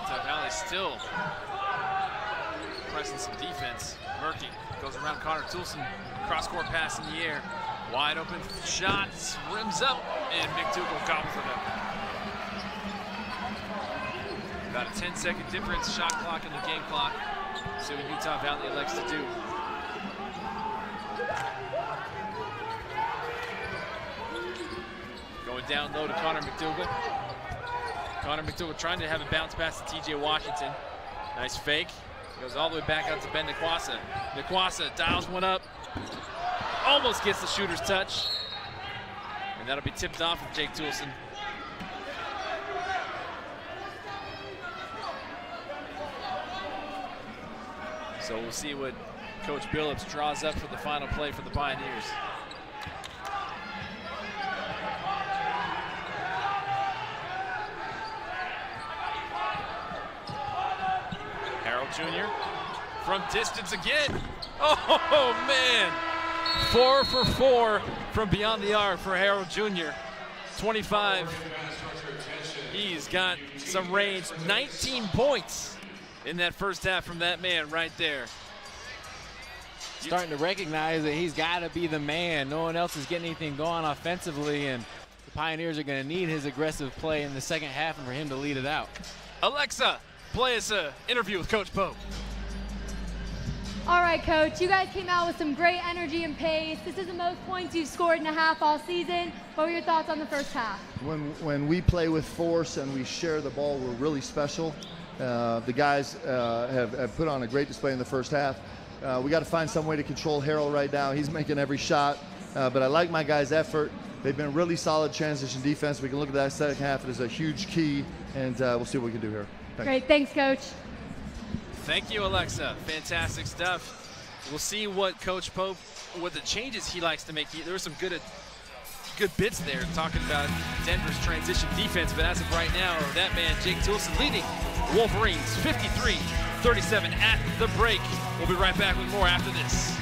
Utah Valley still pressing some defense. Murphy goes around Connor Toulson, cross-court pass in the air. Wide open shot, rims up, and McDougal gobbles it up. About a 10-second difference, shot clock in the game clock. See what Utah Valley elects to do. Going down low to Connor McDougal. Connor McDougal trying to have a bounce pass to TJ Washington. Nice fake. Goes all the way back out to Ben Nikwasa. Nikwasa dials one up. Almost gets the shooter's touch. And that'll be tipped off of Jake Toulson. So we'll see what Coach Billups draws up for the final play for the Pioneers. Harold Jr. from distance again. Oh, man. 4 for 4 from beyond the arc for Harold Jr. 25. He's got some range. 19 points in that first half from that man right there. Starting to recognize that he's got to be the man. No one else is getting anything going offensively, and the Pioneers are going to need his aggressive play in the second half and for him to lead it out. Alexa, play us an interview with Coach Pope. All right, Coach, you guys came out with some great energy and pace. This is the most points you've scored in a half all season. What were your thoughts on the first half? When we play with force and we share the ball, we're really special. The guys have put on a great display in the first half. We got to find some way to control Harold right now. He's making every shot, but I like my guys' effort. They've been really solid transition defense. We can look at that second half. It is a huge key, and we'll see what we can do here. Thanks. Great, thanks, Coach. Thank you, Alexa. Fantastic stuff. We'll see what Coach Pope, what the changes he likes to make. There were some good bits there talking about Denver's transition defense, but as of right now, that man, Jake Toulson, leading Wolverines 53-37 at the break. We'll be right back with more after this.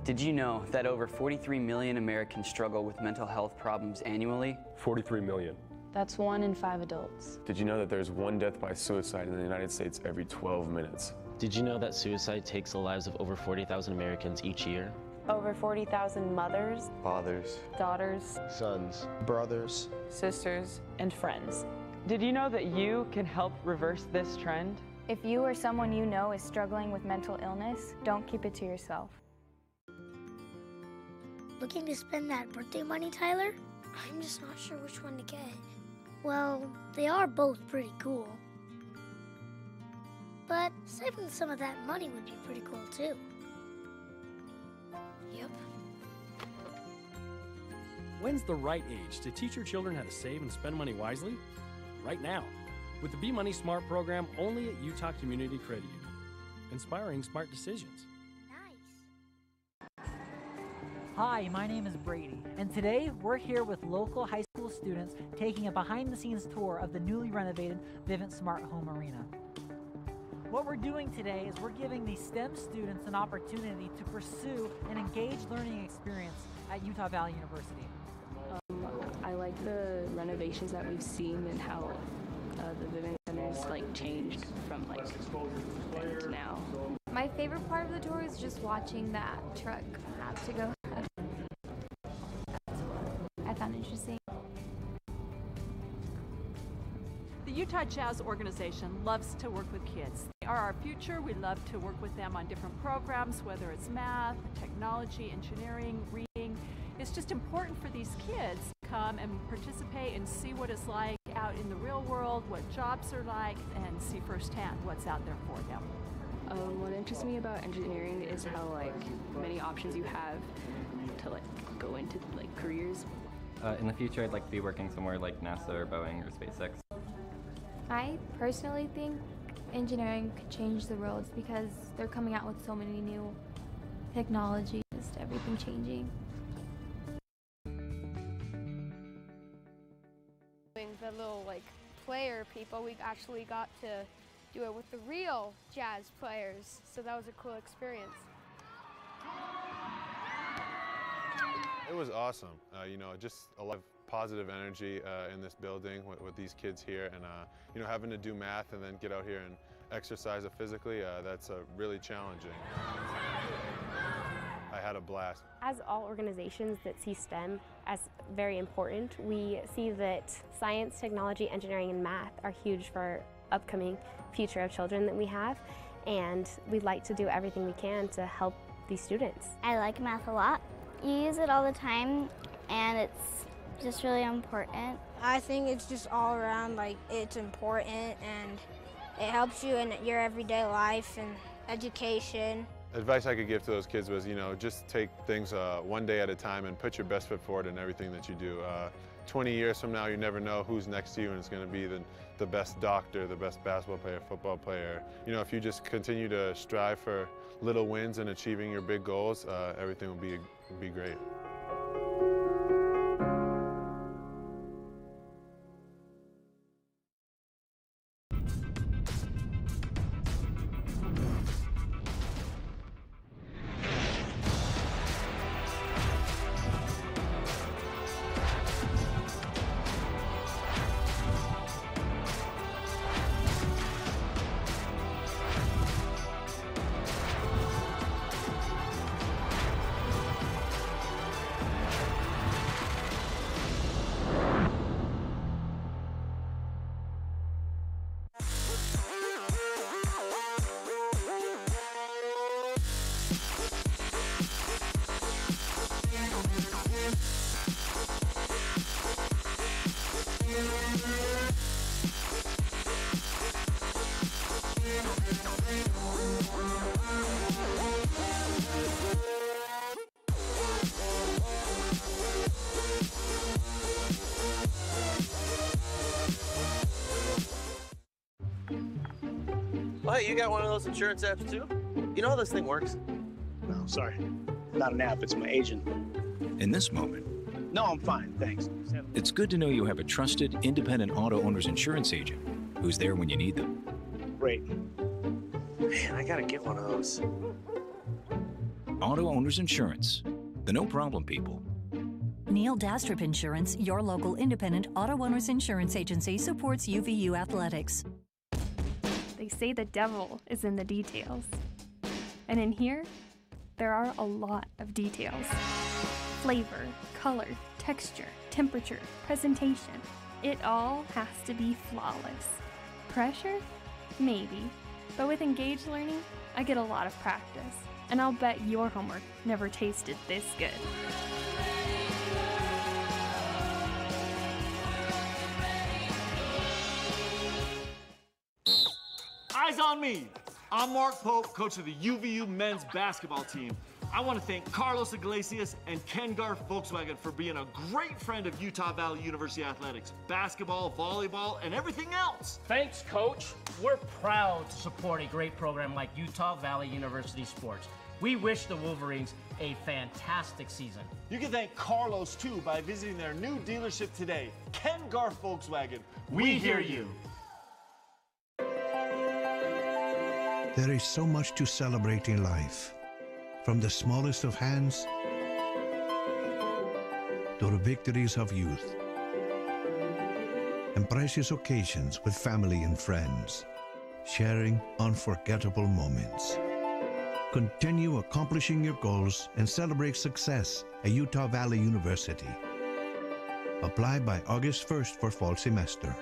Did you know that over 43 million Americans struggle with mental health problems annually? 43 million. That's 1 in 5 adults. Did you know that there's 1 death by suicide in the United States every 12 minutes? Did you know that suicide takes the lives of over 40,000 Americans each year? Over 40,000 mothers, fathers, daughters, sons, brothers, sisters, and friends. Did you know that you can help reverse this trend? If you or someone you know is struggling with mental illness, don't keep it to yourself. Looking to spend that birthday money, Tyler? I'm just not sure which one to get. Well, they are both pretty cool. But saving some of that money would be pretty cool too. Yep. When's the right age to teach your children how to save and spend money wisely? Right now, with the Be Money Smart program only at Utah Community Credit Union. Inspiring smart decisions. Hi, my name is Brady, and today we're here with local high school students taking a behind-the-scenes tour of the newly renovated Vivint Smart Home Arena. What we're doing today is we're giving these STEM students an opportunity to pursue an engaged learning experience at Utah Valley University. I like the renovations that we've seen and how the Vivint Center's like changed from like then to now. My favorite part of the tour is just watching that truck have to go. I found interesting. The Utah Jazz organization loves to work with kids. They are our future. We love to work with them on different programs, whether it's math, technology, engineering, reading. It's just important for these kids to come and participate and see what it's like out in the real world, what jobs are like, and see firsthand what's out there for them. What interests me about engineering is how like many options you have to like go into like careers. In the future, I'd like to be working somewhere like NASA or Boeing or SpaceX. I personally think engineering could change the world because they're coming out with so many new technologies, just everything changing. The little like player people, we actually got to do it with the real jazz players, so that was a cool experience. It was awesome. You know, just a lot of positive energy in this building with these kids here, and you know, having to do math and then get out here and exercise it physically, that's really challenging. I had a blast. As all organizations that see STEM as very important, we see that science, technology, engineering, and math are huge for our upcoming future of children that we have, and we'd like to do everything we can to help these students. I like math a lot. You use it all the time, and it's just really important. I think it's just all around, like, it's important, and it helps you in your everyday life and education. Advice I could give to those kids was, you know, just take things one day at a time and put your best foot forward in everything that you do. 20 years from now, you never know who's next to you, and it's going to be the best doctor, the best basketball player, football player. You know, if you just continue to strive for little wins and achieving your big goals, everything will be great. Oh, hey, you got one of those insurance apps too? You know how this thing works? No, sorry. Not an app, it's my agent. In this moment, No, I'm fine, thanks. it's good to know you have a trusted, independent auto owner's insurance agent who's there when you need them. Great. Man, I gotta get one of those. Auto Owners Insurance, the no problem people. Neil Dastrup Insurance, your local independent auto owners insurance agency, supports UVU athletics. They say the devil is in the details. And in here, there are a lot of details. Flavor, color, texture, temperature, presentation. It all has to be flawless. Pressure? Maybe. But with engaged learning, I get a lot of practice. And I'll bet your homework never tasted this good. Eyes on me! I'm Mark Pope, coach of the UVU men's basketball team. I want to thank Carlos Iglesias and Kengar Volkswagen for being a great friend of Utah Valley University athletics, basketball, volleyball, and everything else. Thanks, Coach. We're proud to support a great program like Utah Valley University Sports. We wish the Wolverines a fantastic season. You can thank Carlos too by visiting their new dealership today, Kengar Volkswagen. We hear you. There is so much to celebrate in life, from the smallest of hands to the victories of youth and precious occasions with family and friends, sharing unforgettable moments. Continue accomplishing your goals and celebrate success at Utah Valley University. Apply by August 1st for fall semester.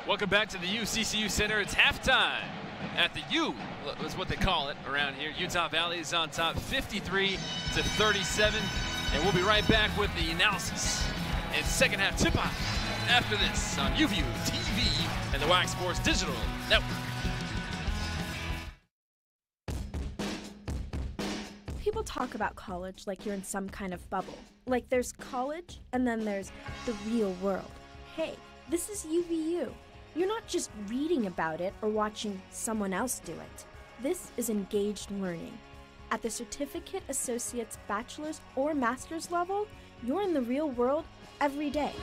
Welcome back to the UCCU Center. It's halftime at the U, is what they call it around here. Utah Valley is on top 53-37. And we'll be right back with the analysis and second half tip-off after this on GoUVU TV and the WAC Sports Digital Network. People talk about college like you're in some kind of bubble. Like there's college and then there's the real world. Hey, this is UVU. You're not just reading about it or watching someone else do it. This is engaged learning. At the certificate, associate's, bachelor's, or master's level, you're in the real world every day.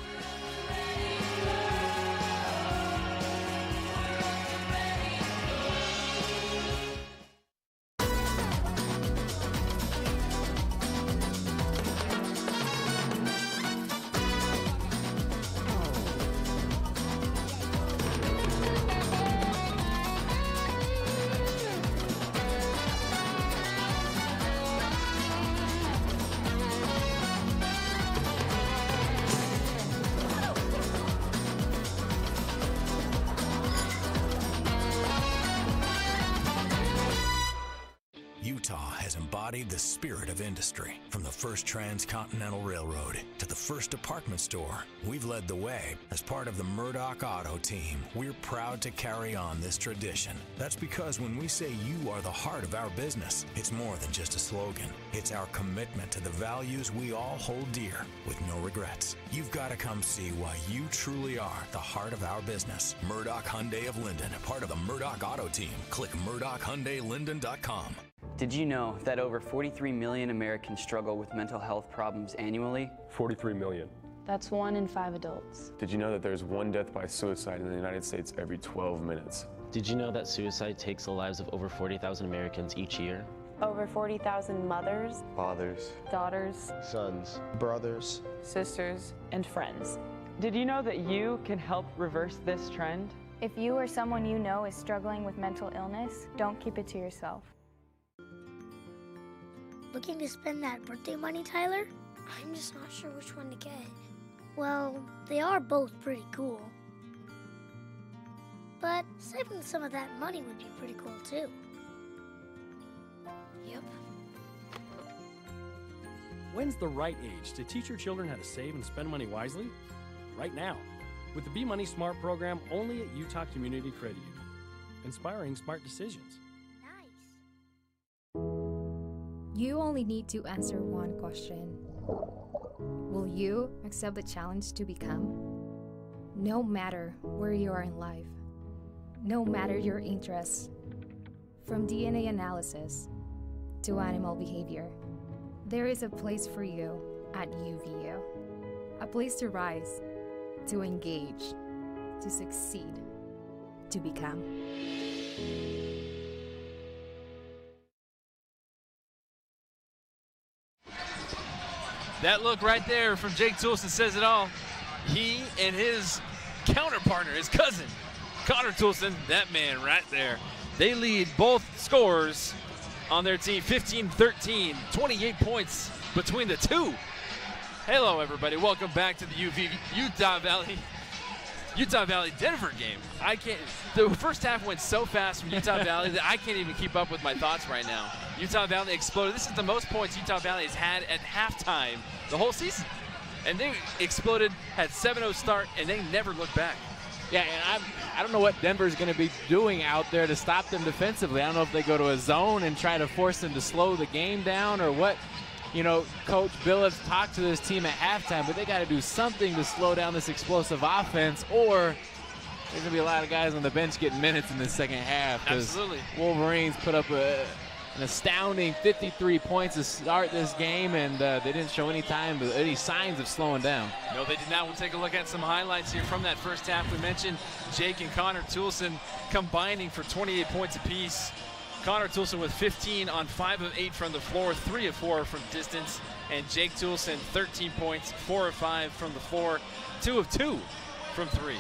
Utah has embodied the spirit of industry. From the first transcontinental railroad to the first department store, we've led the way. As part of the Murdoch Auto team, we're proud to carry on this tradition. That's because when we say you are the heart of our business, it's more than just a slogan. It's our commitment to the values we all hold dear with no regrets. You've got to come see why you truly are the heart of our business. Murdoch Hyundai of Linden, part of the Murdoch Auto team. Click MurdochHyundaiLinden.com. Did you know that over 43 million Americans struggle with mental health problems annually? 43 million. That's 1 in 5 adults. Did you know that there's one death by suicide in the United States every 12 minutes? Did you know that suicide takes the lives of over 40,000 Americans each year? Over 40,000 mothers, fathers, daughters, sons, brothers, sisters, and friends. Did you know that you can help reverse this trend? If you or someone you know is struggling with mental illness, don't keep it to yourself. Looking to spend that birthday money, Tyler? I'm just not sure which one to get. Well, they are both pretty cool. But saving some of that money would be pretty cool too. Yep. When's the right age to teach your children how to save and spend money wisely? Right now, with the Be Money Smart program only at Utah Community Credit Union. Inspiring smart decisions. You only need to answer one question. Will you accept the challenge to become? No matter where you are in life, no matter your interests, from DNA analysis to animal behavior, there is a place for you at UVU. A place to rise, to engage, to succeed, to become. That look right there from Jake Toulson says it all. He and his counterpartner, his cousin, Connor Toulson, that man right there. They lead both scorers on their team, 15-13, 28 points between the two. Hello, everybody. Welcome back to the Utah Valley Denver game. The first half went so fast from Utah Valley that I can't even keep up with my thoughts right now. Utah Valley exploded. This is the most points Utah Valley has had at halftime the whole season. And they exploded, had 7-0 start, and they never looked back. Yeah, and I don't know what Denver's going to be doing out there to stop them defensively. I don't know if they go to a zone and try to force them to slow the game down or what. You know, Coach Billups talked to this team at halftime, but they got to do something to slow down this explosive offense, or there's going to be a lot of guys on the bench getting minutes in the second half. Absolutely. Wolverines put up an astounding 53 points to start this game, and they didn't show any signs of slowing down. No, they did not. We'll take a look at some highlights here from that first half. We mentioned Jake and Connor Toulson combining for 28 points apiece. Connor Toulson with 15 on 5 of 8 from the floor, 3 of 4 from distance, and Jake Toulson 13 points, 4 of 5 from the floor, 2 of 2 from 3.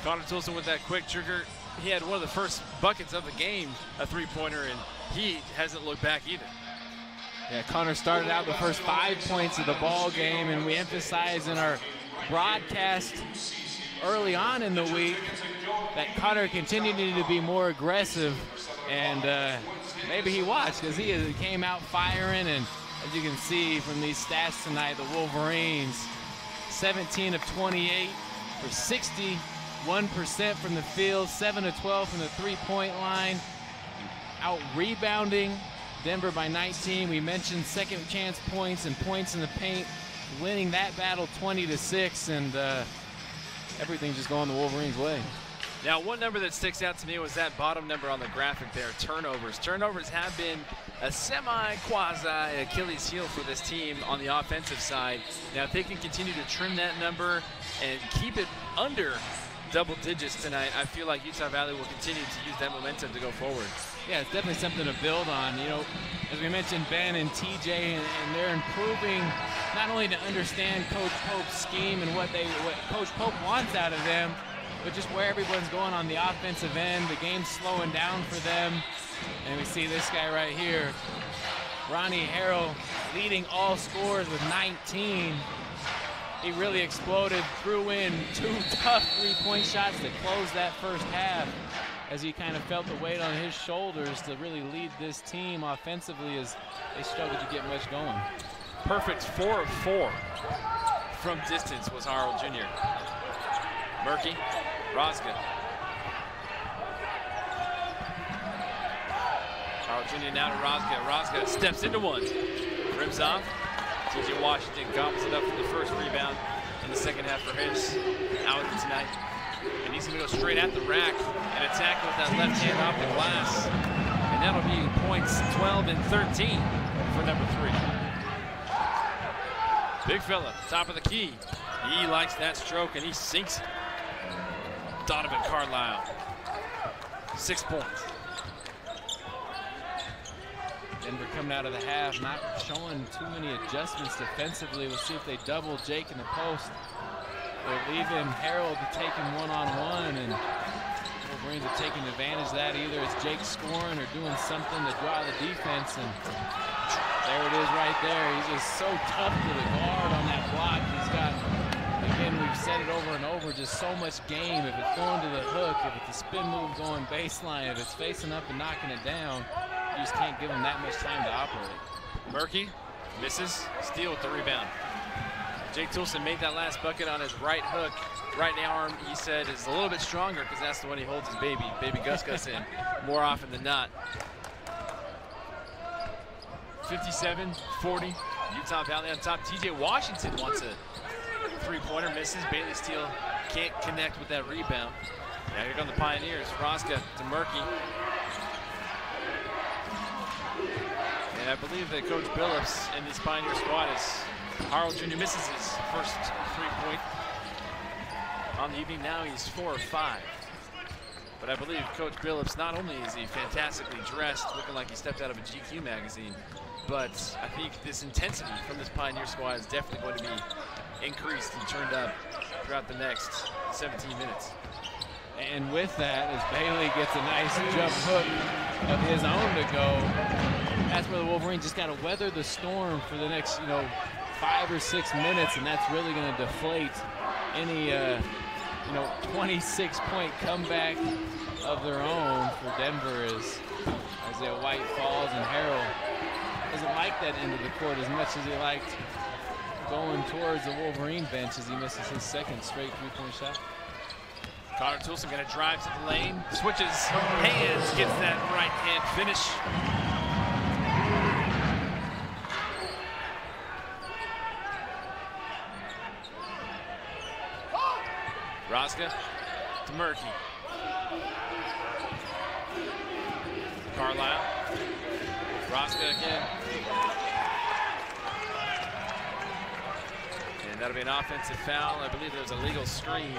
Connor Toulson with that quick trigger. He had one of the first buckets of the game, a three-pointer, and he hasn't looked back either. Yeah, Connor started out the first 5 points of the ball game, and we emphasized in our broadcast early on in the week that Connor continued to be more aggressive, and maybe he was, because he came out firing, and as you can see from these stats tonight, the Wolverines 17 of 28 for 61% from the field, 7 of 12 from the three-point line. Out rebounding Denver by 19. We mentioned second chance points and points in the paint, winning that battle 20-6, and everything's just going the Wolverines' way. Now, one number that sticks out to me was that bottom number on the graphic there, turnovers. Turnovers have been a semi-quasi Achilles heel for this team on the offensive side. Now, if they can continue to trim that number and keep it under double digits tonight, I feel like Utah Valley will continue to use that momentum to go forward. Yeah, it's definitely something to build on. You know, as we mentioned, Ben and TJ, and they're improving not only to understand Coach Pope's scheme and what Coach Pope wants out of them, but just where everyone's going on the offensive end. The game's slowing down for them. And we see this guy right here, Ronnie Harrell, leading all scorers with 19. He really exploded, threw in 2 tough three-point shots to close that first half, as he kind of felt the weight on his shoulders to really lead this team offensively as they struggled to get much going. Perfect 4 of 4 from distance was Harrell Jr. Murky, Rosga. Harrell Jr. now to Rosga. Rosga steps into one. Rims off. TJ Washington gobbles it up for the first rebound in the second half for his outing tonight. And he's going to go straight at the rack and attack with that left hand off the glass. And that'll be points 12 and 13 for number 3. Big fella, top of the key. He likes that stroke and he sinks it. Donovan Carlisle, 6 points. Denver coming out of the half, not showing too many adjustments defensively. We'll see if they double Jake in the post. They're leaving Harold to take him one-on-one, and Wolverines are taking advantage of that. Either it's Jake scoring or doing something to draw the defense, and there it is right there. He's just so tough to the guard on that block. He's got, again, we've said it over and over, just so much game. If it's going to the hook, if it's a spin move going baseline, if it's facing up and knocking it down, you just can't give him that much time to operate. Murky misses, steal with the rebound. Jake Toulson made that last bucket on his right hook. Right arm, he said, is a little bit stronger because that's the one he holds his baby Gus in more often than not. 57-40, Utah Valley on top. TJ Washington wants a three-pointer, misses. Bailey Steele can't connect with that rebound. Now here come the Pioneers. Rosca to Murky. And I believe that Coach Billups in this Pioneer squad is Harrell Jr. misses his first three-point on the evening. Now he's 4 of 5. But I believe Coach Billups, not only is he fantastically dressed, looking like he stepped out of a GQ magazine, but I think this intensity from this Pioneer squad is definitely going to be increased and turned up throughout the next 17 minutes. And with that, as Bailey gets a nice jump hook of his own to go, that's where the Wolverines just got to weather the storm for the next, 5 or 6 minutes, and that's really going to deflate any, 26-point comeback of their own for Denver as Isaiah White falls, and Harrell doesn't like that end of the court as much as he liked going towards the Wolverine bench as he misses his second straight three-point shot. Connor Toulson going to drive to the lane, switches hands, gets that right hand finish. Rosca to Murky. Carlisle Rosca again. And that'll be an offensive foul. I believe there's a legal screen.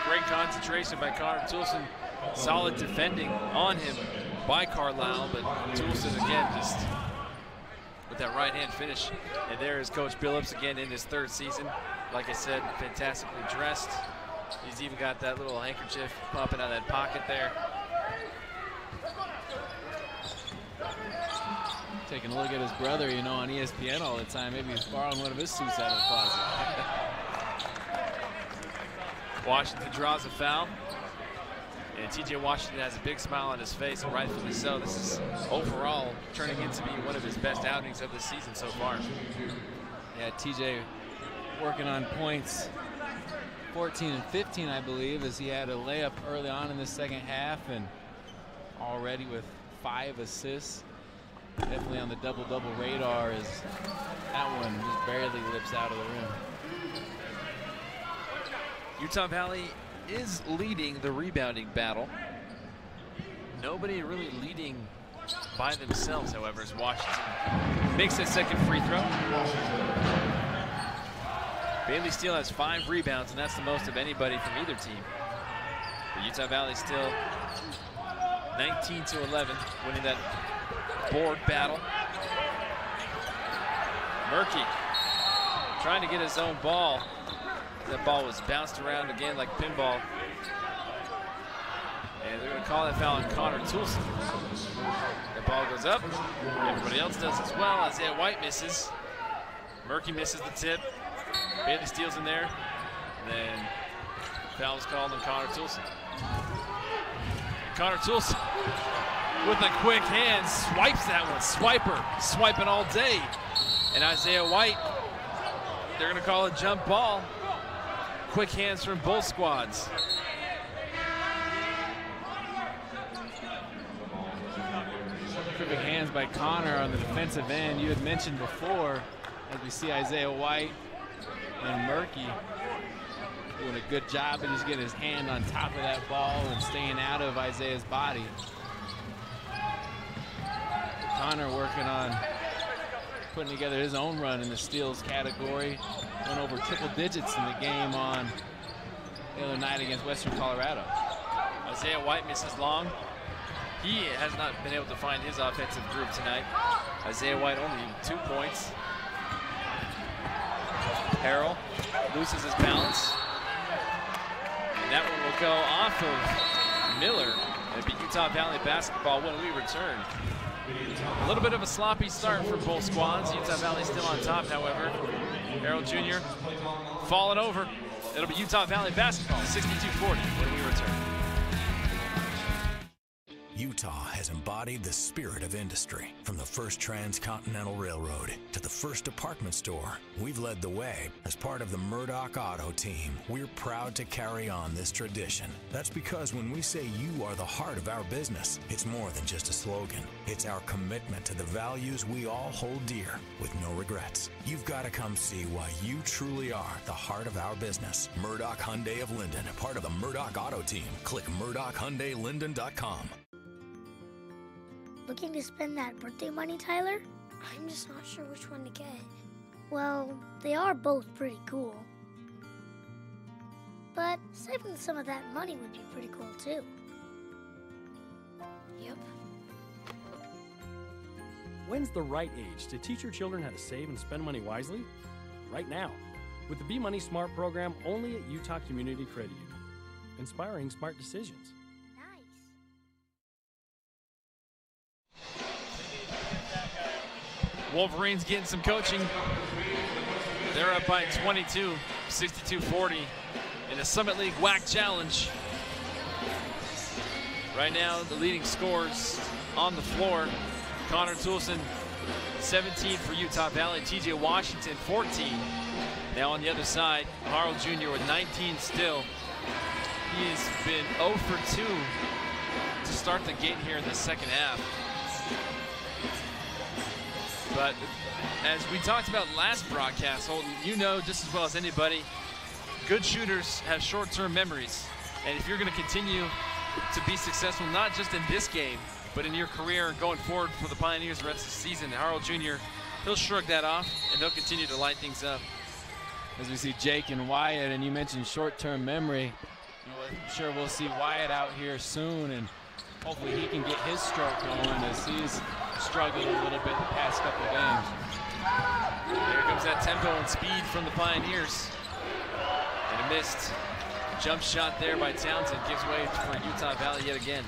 Great concentration by Connor Toulson. Solid defending on him by Carlisle, but Toulson again just with that right hand finish. And there is Coach Billups again in his 3rd season. Like I said, fantastically dressed. He's even got that little handkerchief popping out of that pocket there. Taking a look at his brother, you know, on ESPN all the time. Maybe he's borrowing one of his suits out of the closet. Washington draws a foul. And TJ Washington has a big smile on his face, and rightfully so. This is overall turning into be one of his best outings of the season so far. Yeah, TJ working on points 14 and 15, I believe, as he had a layup early on in the second half, and already with 5 assists. Definitely on the double-double radar, as that one just barely lips out of the rim. Utah Valley is leading the rebounding battle. Nobody really leading by themselves, however, as Washington makes a second free throw. Bailey Steele has 5 rebounds, and that's the most of anybody from either team. But Utah Valley still 19-11, winning that board battle. Murky trying to get his own ball. That ball was bounced around again like pinball. And they're going to call that foul on Connor Toulson. The ball goes up. Everybody else does as well. Isaiah White misses. Murky misses the tip. Bailey Steele's in there. And then foul is called on Connor Toulson. Connor Toulson with a quick hand swipes that one. Swiper, swiping all day. And Isaiah White, they're going to call a jump ball. Quick hands from both squads. Quick hands by Connor on the defensive end. You had mentioned before, as we see Isaiah White and Murky doing a good job of just getting his hand on top of that ball and staying out of Isaiah's body. Connor working on putting together his own run in the steals category. Went over triple digits in the game on the other night against Western Colorado. Isaiah White misses long. He has not been able to find his offensive groove tonight. Isaiah White only 2 points. Harrell loses his balance. And that one will go off of Miller. It'll be Utah Valley basketball when we return. A little bit of a sloppy start for both squads. Utah Valley still on top, however. Harrell Jr. falling over. It'll be Utah Valley basketball, 62-40 when we return. Utah has embodied the spirit of industry. From the first transcontinental railroad to the first department store, we've led the way. As part of the Murdoch Auto team, we're proud to carry on this tradition. That's because when we say you are the heart of our business, it's more than just a slogan. It's our commitment to the values we all hold dear with no regrets. You've got to come see why you truly are the heart of our business. Murdoch Hyundai of Linden, part of the Murdoch Auto team. Click MurdochHyundaiLinden.com. Looking to spend that birthday money, Tyler? I'm just not sure which one to get. Well, they are both pretty cool. But saving some of that money would be pretty cool too. Yep. When's the right age to teach your children how to save and spend money wisely? Right now, with the Be Money Smart program only at Utah Community Credit Union. Inspiring smart decisions. Wolverines getting some coaching. They're up by 22, 62-40 in the Summit League WAC Challenge. Right now, the leading scorers on the floor. Connor Toulson, 17 for Utah Valley. TJ Washington, 14. Now on the other side, Harrell Jr. with 19 still. He has been 0 for 2 to start the game here in the second half. But as we talked about last broadcast, Holton, you know just as well as anybody, good shooters have short-term memories. And if you're going to continue to be successful, not just in this game, but in your career and going forward for the Pioneers the rest of the season. Harold Jr., he'll shrug that off, and he'll continue to light things up. As we see Jake and Wyatt, and you mentioned short-term memory, I'm sure we'll see Wyatt out here soon, and hopefully he can get his stroke going as he's struggled a little bit the past couple of games. There comes that tempo and speed from the Pioneers. And a missed jump shot there by Townsend gives way for Utah Valley yet again.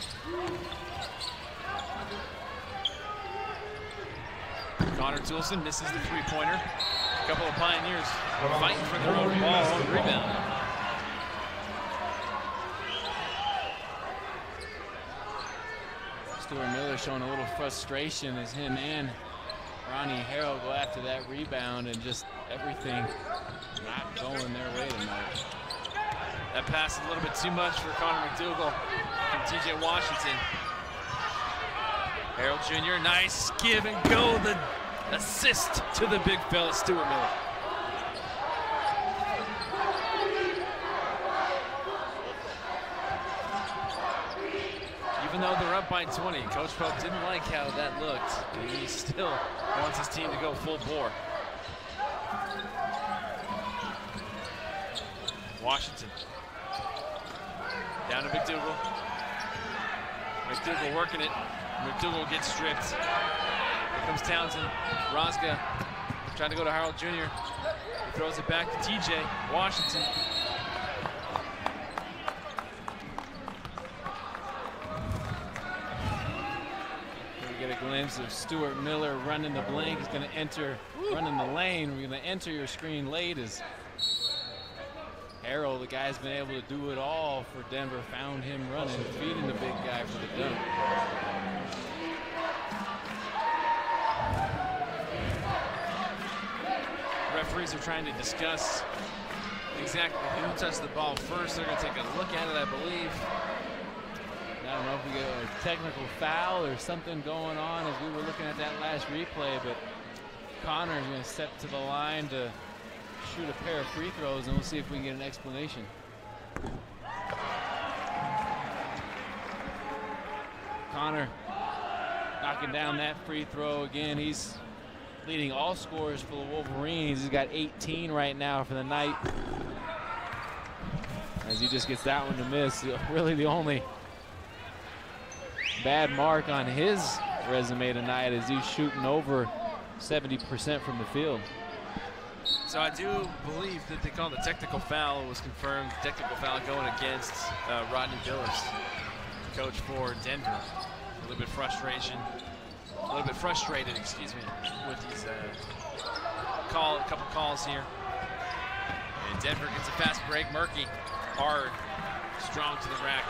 Connor Toulson misses the three-pointer. A couple of Pioneers fighting for their own ball on rebound. Stuart Miller showing a little frustration as him and Ronnie Harrell go after that rebound, and just everything not going their way tonight. That pass a little bit too much for Connor McDougal from TJ Washington. Harold Jr., nice give and go, the assist to the big fella, Stuart Miller. Even though they're up by 20, Coach Pope didn't like how that looked. And he still wants his team to go full bore. Washington. Down to McDougal. McDougal working it. McDougal gets stripped. Here comes Townsend. Rosga trying to go to Harold Jr. He throws it back to TJ Washington. We get a glimpse of Stuart Miller running the blank. He's going to enter, running the lane. We're going to enter your screen late as Harold, the guy's been able to do it all for Denver, found him running, feeding the big guy for the dunk. Referees are trying to discuss exactly who touched the ball first. They're going to take a look at it, I believe. I don't know if we get a technical foul or something going on as we were looking at that last replay, but Connor's going to step to the line to shoot a pair of free throws, and we'll see if we can get an explanation. Connor knocking down that free throw again. He's leading all scorers for the Wolverines. He's got 18 right now for the night. As he just gets that one to miss. Really the only bad mark on his resume tonight as he's shooting over 70% from the field. So I do believe that they called the technical foul. It was confirmed, technical foul going against Rodney Billups, coach for Denver. A little bit frustrated, excuse me, with these a couple calls here. And Denver gets a fast break. Murky, hard, strong to the rack.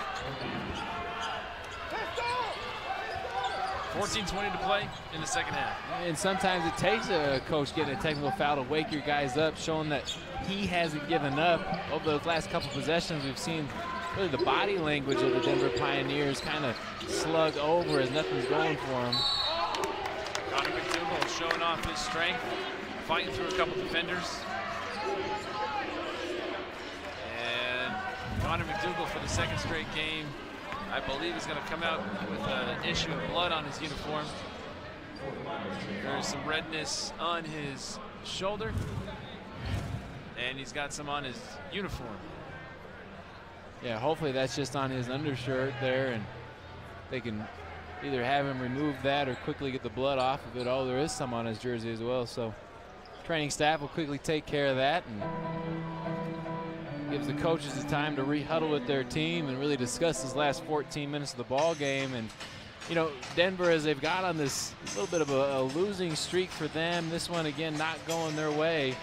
14:20 to play in the second half. And sometimes it takes a coach getting a technical foul to wake your guys up, showing that he hasn't given up. Over those last couple possessions, we've seen really the body language of the Denver Pioneers kind of slug over as nothing's going for him. Connor McDougal showing off his strength, fighting through a couple defenders. And Connor McDougal for the second straight game, I believe, is going to come out with an issue of blood on his uniform. There's some redness on his shoulder, and he's got some on his uniform. Yeah, hopefully that's just on his undershirt there, and they can either have him remove that or quickly get the blood off of it. Oh, there is some on his jersey as well, so training staff will quickly take care of that and gives the coaches the time to re-huddle with their team and really discuss this last 14 minutes of the ball game. And you know, Denver, as they've got on this little bit of a losing streak for them, this one again not going their way.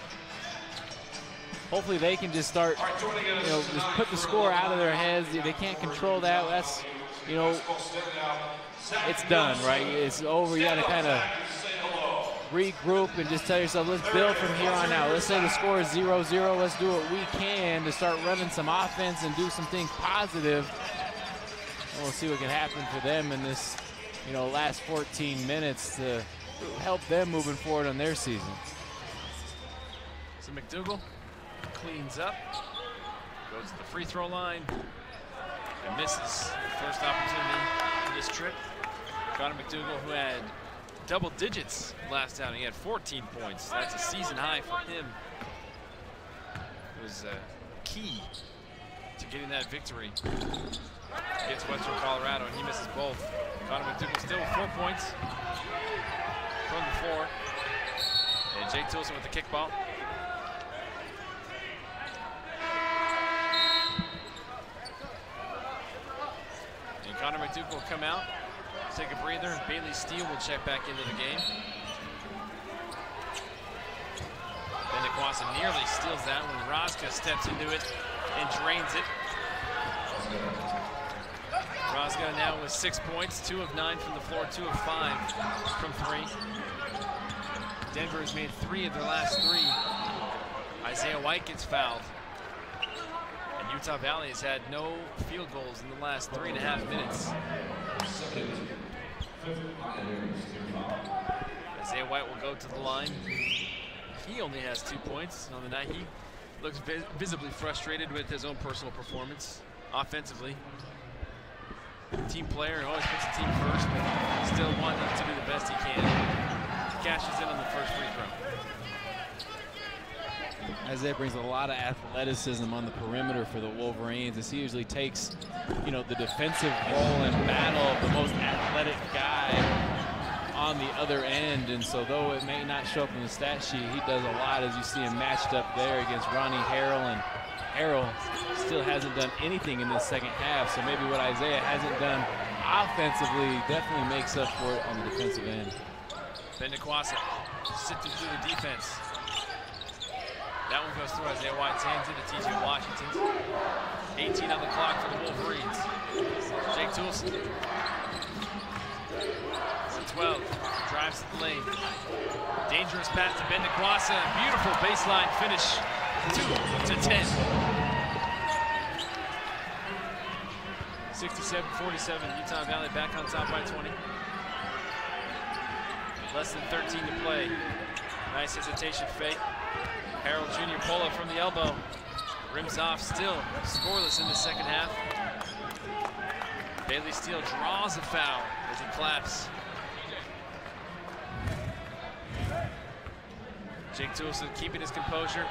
Hopefully they can just start, you know, just put the score out of their heads. If they can't control that, that's, you know, it's done, right? It's over. You got to kind of regroup and just tell yourself, let's build from here on out. Let's say the score is 0-0. Let's do what we can to start running some offense and do some things positive. And we'll see what can happen for them in this, you know, last 14 minutes to help them moving forward on their season. So McDougal cleans up, goes to the free throw line, misses first opportunity for this trip. Connor McDougal, who had double digits last time, he had 14 points. That's a season high for him. It was key to getting that victory against Western Colorado, and he misses both. Connor McDougal still with 4 points from the floor. And Jake Toulson with the kickball. And Connor McDougal will come out, take a breather, and Bailey Steele will check back into the game. Bendequassa nearly steals that when Rosca steps into it and drains it. Rosca now with 6 points, 2 of 9 from the floor, 2 of 5 from 3. Denver has made 3 of their last 3. Isaiah White gets fouled. And Utah Valley has had no field goals in the last 3.5 minutes. Isaiah White will go to the line. He only has 2 points on the night. He looks visibly frustrated with his own personal performance offensively. Team player and always puts the team first, but still wanting to do the best he can. Cashes in on the first free throw. Isaiah brings a lot of athleticism on the perimeter for the Wolverines, as he usually takes, you know, the defensive role and battle of the most athletic guy on the other end. And so though it may not show up in the stat sheet, he does a lot, as you see him matched up there against Ronnie Harrell. And Harrell still hasn't done anything in this second half, so maybe what Isaiah hasn't done offensively definitely makes up for it on the defensive end. Bendequassa sifting through the defense. That one goes through Isaiah White's hands into TJ Washington. 18 on the clock for the Wolverines. Jake Toulson. 112, drives to the lane. Dangerous pass to Bendequassa. Beautiful baseline finish. 2-10. 67-47, Utah Valley back on top by 20. Less than 13 to play. Nice hesitation fake. Harold Jr. pull up from the elbow. Rims off, still scoreless in the second half. Bailey Steele draws a foul as he claps. Jake Toulson keeping his composure.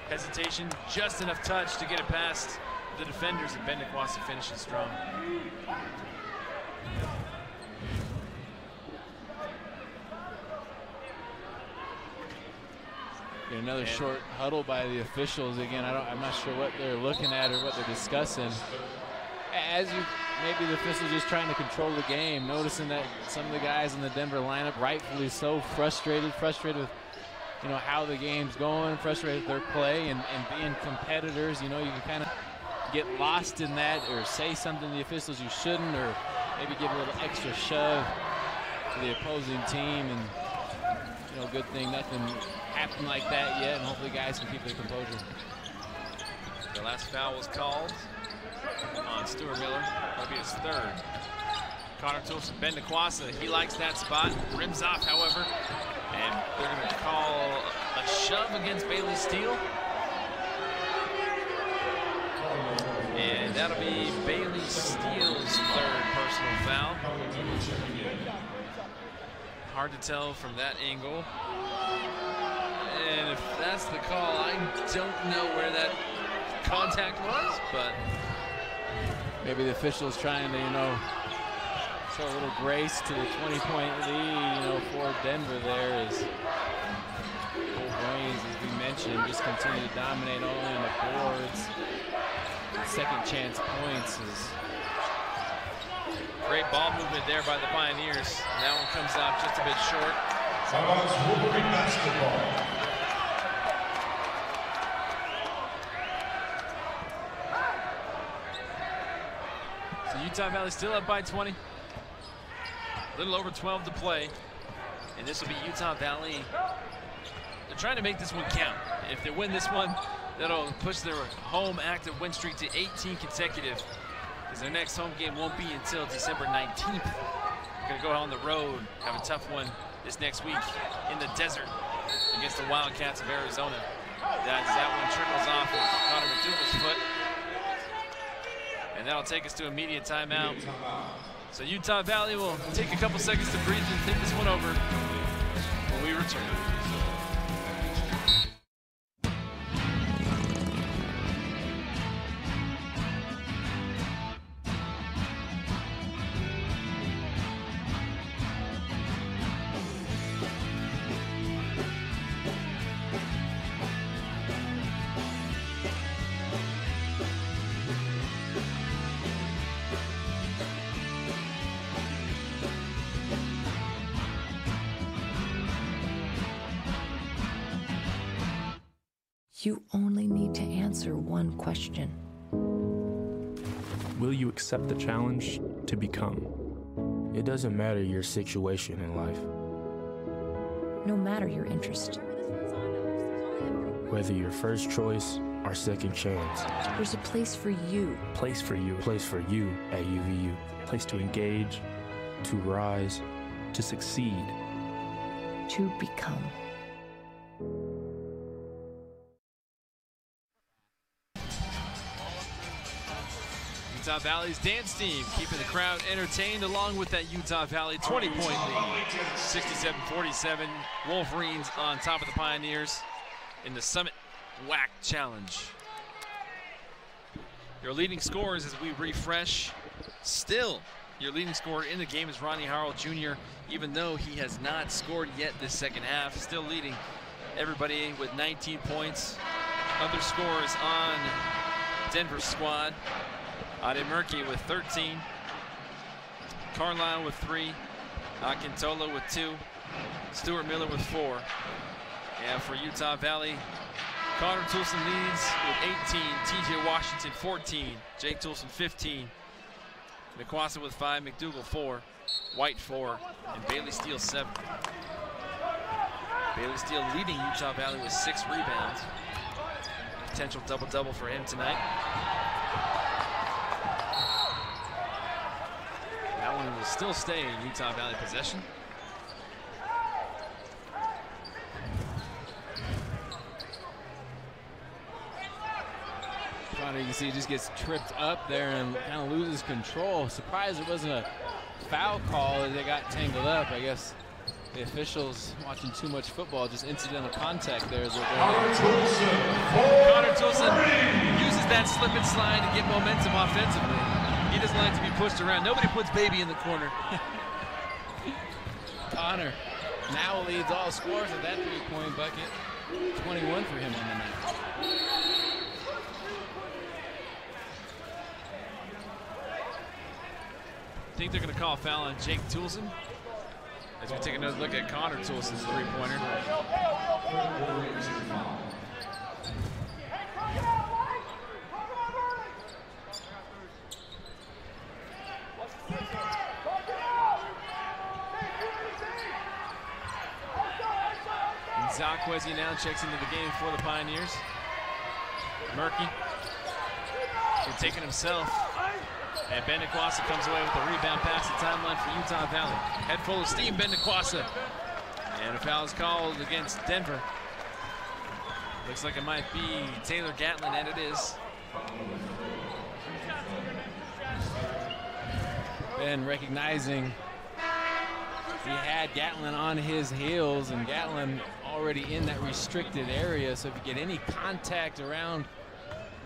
Hesitation, just enough touch to get it past the defenders, and Bendequassa finishes strong. Another short huddle by the officials. Again, I'm not sure what they're looking at or what they're discussing. Maybe the officials just trying to control the game, noticing that some of the guys in the Denver lineup, rightfully so, frustrated with, you know, how the game's going, frustrated with their play and being competitors. You know, you can kind of get lost in that or say something to the officials you shouldn't, or maybe give a little extra shove to the opposing team. And, you know, good thing nothing happened like that yet, and hopefully guys can keep their composure. The last foul was called on Stuart Miller. That'll be his third. Connor Toulson, Bendequassa, he likes that spot. Rims off, however, and they're going to call a shove against Bailey Steele. And that'll be Bailey Steele's third personal foul. Hard to tell from that angle. And if that's the call, I don't know where that contact was, but maybe the official's trying to, you know, show a little grace to the 20-point lead, you know, for Denver there, as Wolverines, as we mentioned, just continue to dominate only on the boards. Second chance points is great ball movement there by the Pioneers. That one comes out just a bit short. Wolverine basketball. So Utah Valley still up by 20. A little over 12 to play. And this will be Utah Valley. They're trying to make this one count. If they win this one, that'll push their home active win streak to 18 consecutive, because their next home game won't be until December 19th. They're going to go on the road, have a tough one this next week in the desert against the Wildcats of Arizona. That one trickles off of Connor McDougal's foot. And that'll take us to immediate timeout. So Utah Valley will take a couple seconds to breathe and think this one over when we return. You only need to answer one question. Will you accept the challenge to become? It doesn't matter your situation in life. No matter your interest. Whether your first choice or second chance. There's a place for you. Place for you. Place for you at UVU. Place to engage, to rise, to succeed. To become. Utah Valley's dance team keeping the crowd entertained along with that Utah Valley 20-point lead. 67-47, Wolverines on top of the Pioneers in the Summit WAC Challenge. Your leading scorers as we refresh. Still, your leading scorer in the game is Ronnie Harrell Jr., even though he has not scored yet this second half. Still leading everybody with 19 points. Other scorers on Denver's squad. Ade Murky with 13, Carlisle with 3, Akintola with 2, Stuart Miller with 4. And for Utah Valley, Connor Toulson leads with 18, TJ Washington 14, Jake Toulson 15, McQuassa with 5, McDougal 4, White 4, and Bailey Steele 7. Bailey Steele leading Utah Valley with 6 rebounds. Potential double-double for him tonight. That one will still stay in Utah Valley possession. Connor, you can see he just gets tripped up there and kind of loses control. Surprised it wasn't a foul call as they got tangled up. I guess the officials watching too much football, just incidental contact there. Connor Toulson uses that slip and slide to get momentum offensively. He doesn't like to be pushed around. Nobody puts baby in the corner. Connor now leads all scorers at that three-point bucket. 21 for him on the night. I think they're going to call a foul on Jake Toulson as we take another look at Connor Toulson's three-pointer. Zakwezi now checks into the game for the Pioneers. Murky taking himself. And Bendequassa comes away with a rebound past the timeline for Utah Valley. Head full of steam, Bendequassa. And a foul is called against Denver. Looks like it might be Taylor Gatlin, and it is. Ben recognizing he had Gatlin on his heels, and Gatlin already in that restricted area. So if you get any contact around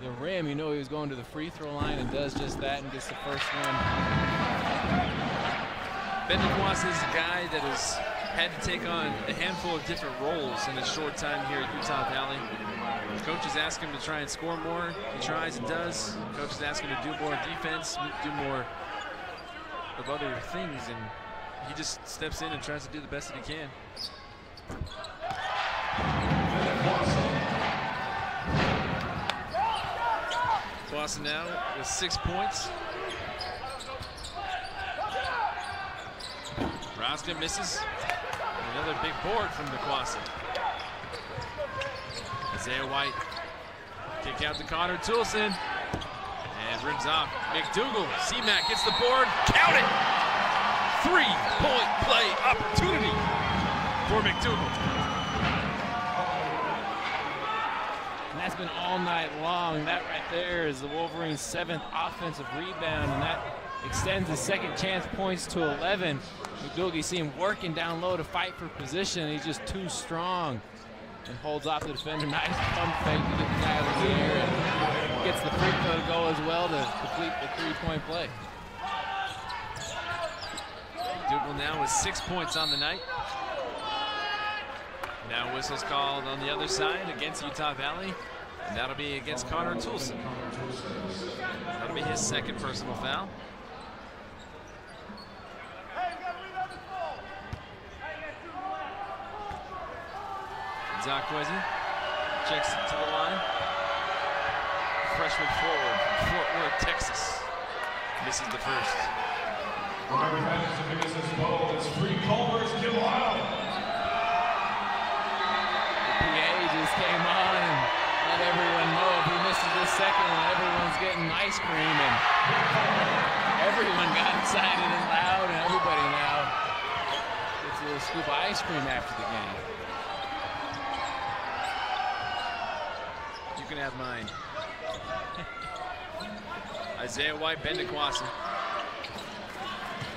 the rim, you know he was going to the free throw line and does just that and gets the first one. Bendequassa is a guy that has had to take on a handful of different roles in his short time here at Utah Valley. Coaches ask him to try and score more. He tries and does. Coaches ask him to do more defense, do more of other things, and he just steps in and tries to do the best that he can. Quassa now with 6 points. Roskin misses. Another big board from Quassa. Isaiah White. Kick out to Connor Toulson. And rims off. McDougal. C-Mac gets the board. Count it! 3-point play opportunity for McDougal. And has been all night long. That right there is the Wolverines' 7th offensive rebound, and that extends the second chance points to 11. McDougal, you see him working down low to fight for position. He's just too strong and holds off the defender. Nice pump fake to get the guy out of the air and gets the free throw to go as well to complete the three-point play. McDougal now with 6 points on the night. Now whistles called on the other side against Utah Valley, and that'll be against Connor Toulson. That'll be his second personal foul. Zakwezi checks it to the line. Freshman forward from Fort Worth, Texas. Misses the first. Remember, fans, if he misses both, it's free Culver's Kill Wild. The PA just came on and let everyone know if he misses this second one, everyone's getting ice cream, and everyone got excited and loud, and everybody now gets a little scoop of ice cream after the game. You can have mine. Isaiah White, Bendequassa.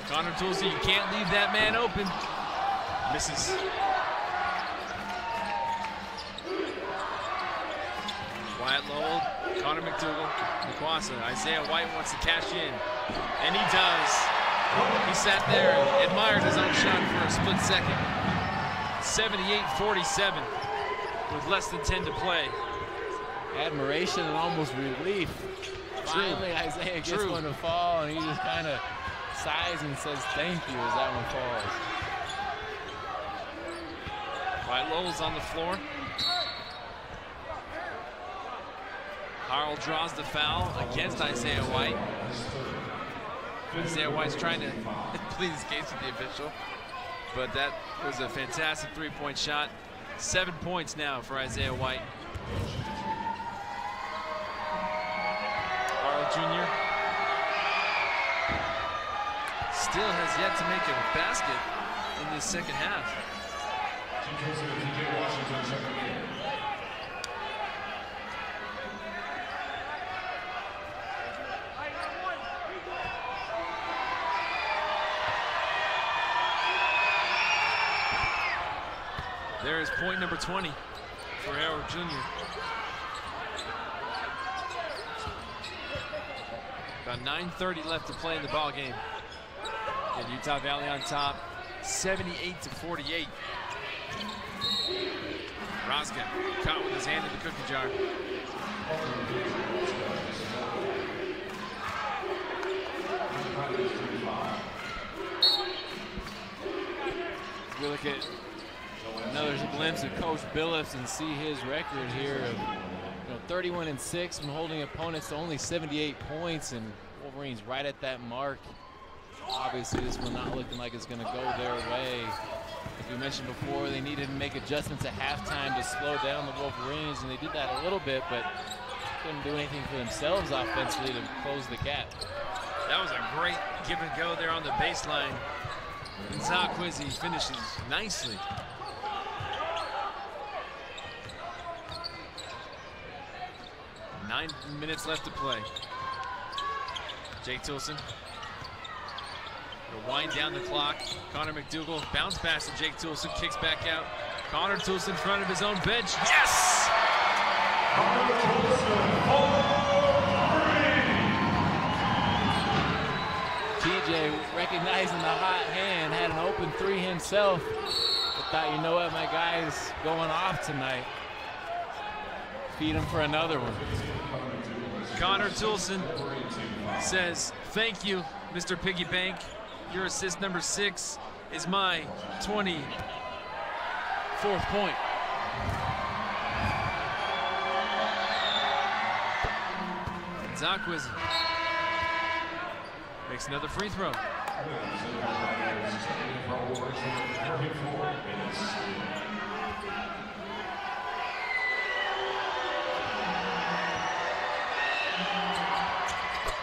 Connor Toulson, you can't leave that man open. Misses. Wyatt Lowell, Connor McDougal, Nequassa. Isaiah White wants to cash in, and he does. He sat there and admired his own shot for a split second. 78-47 with less than 10 to play. Admiration and almost relief. Finally, Isaiah gets one to fall, and he just kind of sighs and says thank you as that one falls. Wyatt Lowell's on the floor. Harrell draws the foul against Isaiah White. Isaiah White's trying to plead his case with the official, but that was a fantastic three-point shot. 7 points now for Isaiah White. Harrell Jr. still has yet to make a basket in this second half. There is point number 20 for Harrell Jr. About 9:30 left to play in the ball game. And Utah Valley on top, 78-48. Rosga caught with his hand in the cookie jar. We look at another glimpse of Coach Billups and see his record here of 31-6 from holding opponents to only 78 points, and Wolverines right at that mark. Obviously, this one not looking like it's going to go their way. As we mentioned before, they needed to make adjustments at halftime to slow down the Wolverines, and they did that a little bit, but couldn't do anything for themselves offensively to close the gap. That was a great give and go there on the baseline. And Zakwezi finishes nicely. Nine minutes left to play. Jake Toulson will wind down the clock. Connor McDougal bounce pass to Jake Toulson, kicks back out. Connor Toulson in front of his own bench. Yes! TJ recognizing the hot hand, had an open three himself, but thought, you know what, my guy's going off tonight. Feed him for another one. Connor Toulson says, thank you, Mr. Piggy Bank. Your assist number 6 is my 24th point. Zakwezi makes another free throw.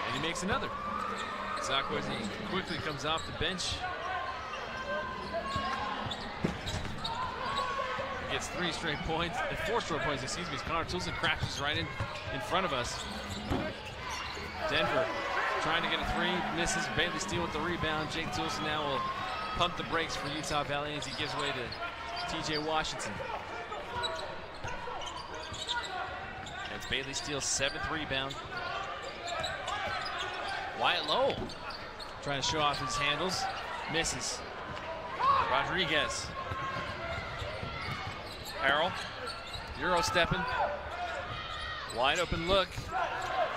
And he makes another. Zakwezi quickly comes off the bench. gets 4 straight points, excuse me, as Connor Toolson crashes right in front of us. Denver trying to get a 3, misses. Bailey Steele with the rebound. Jake Toolson now will pump the brakes for Utah Valley as he gives way to TJ Washington. That's Bailey Steele's 7th rebound. Wyatt Lowell trying to show off his handles, misses. Rodriguez. Harrell, Euro stepping. Wide open look,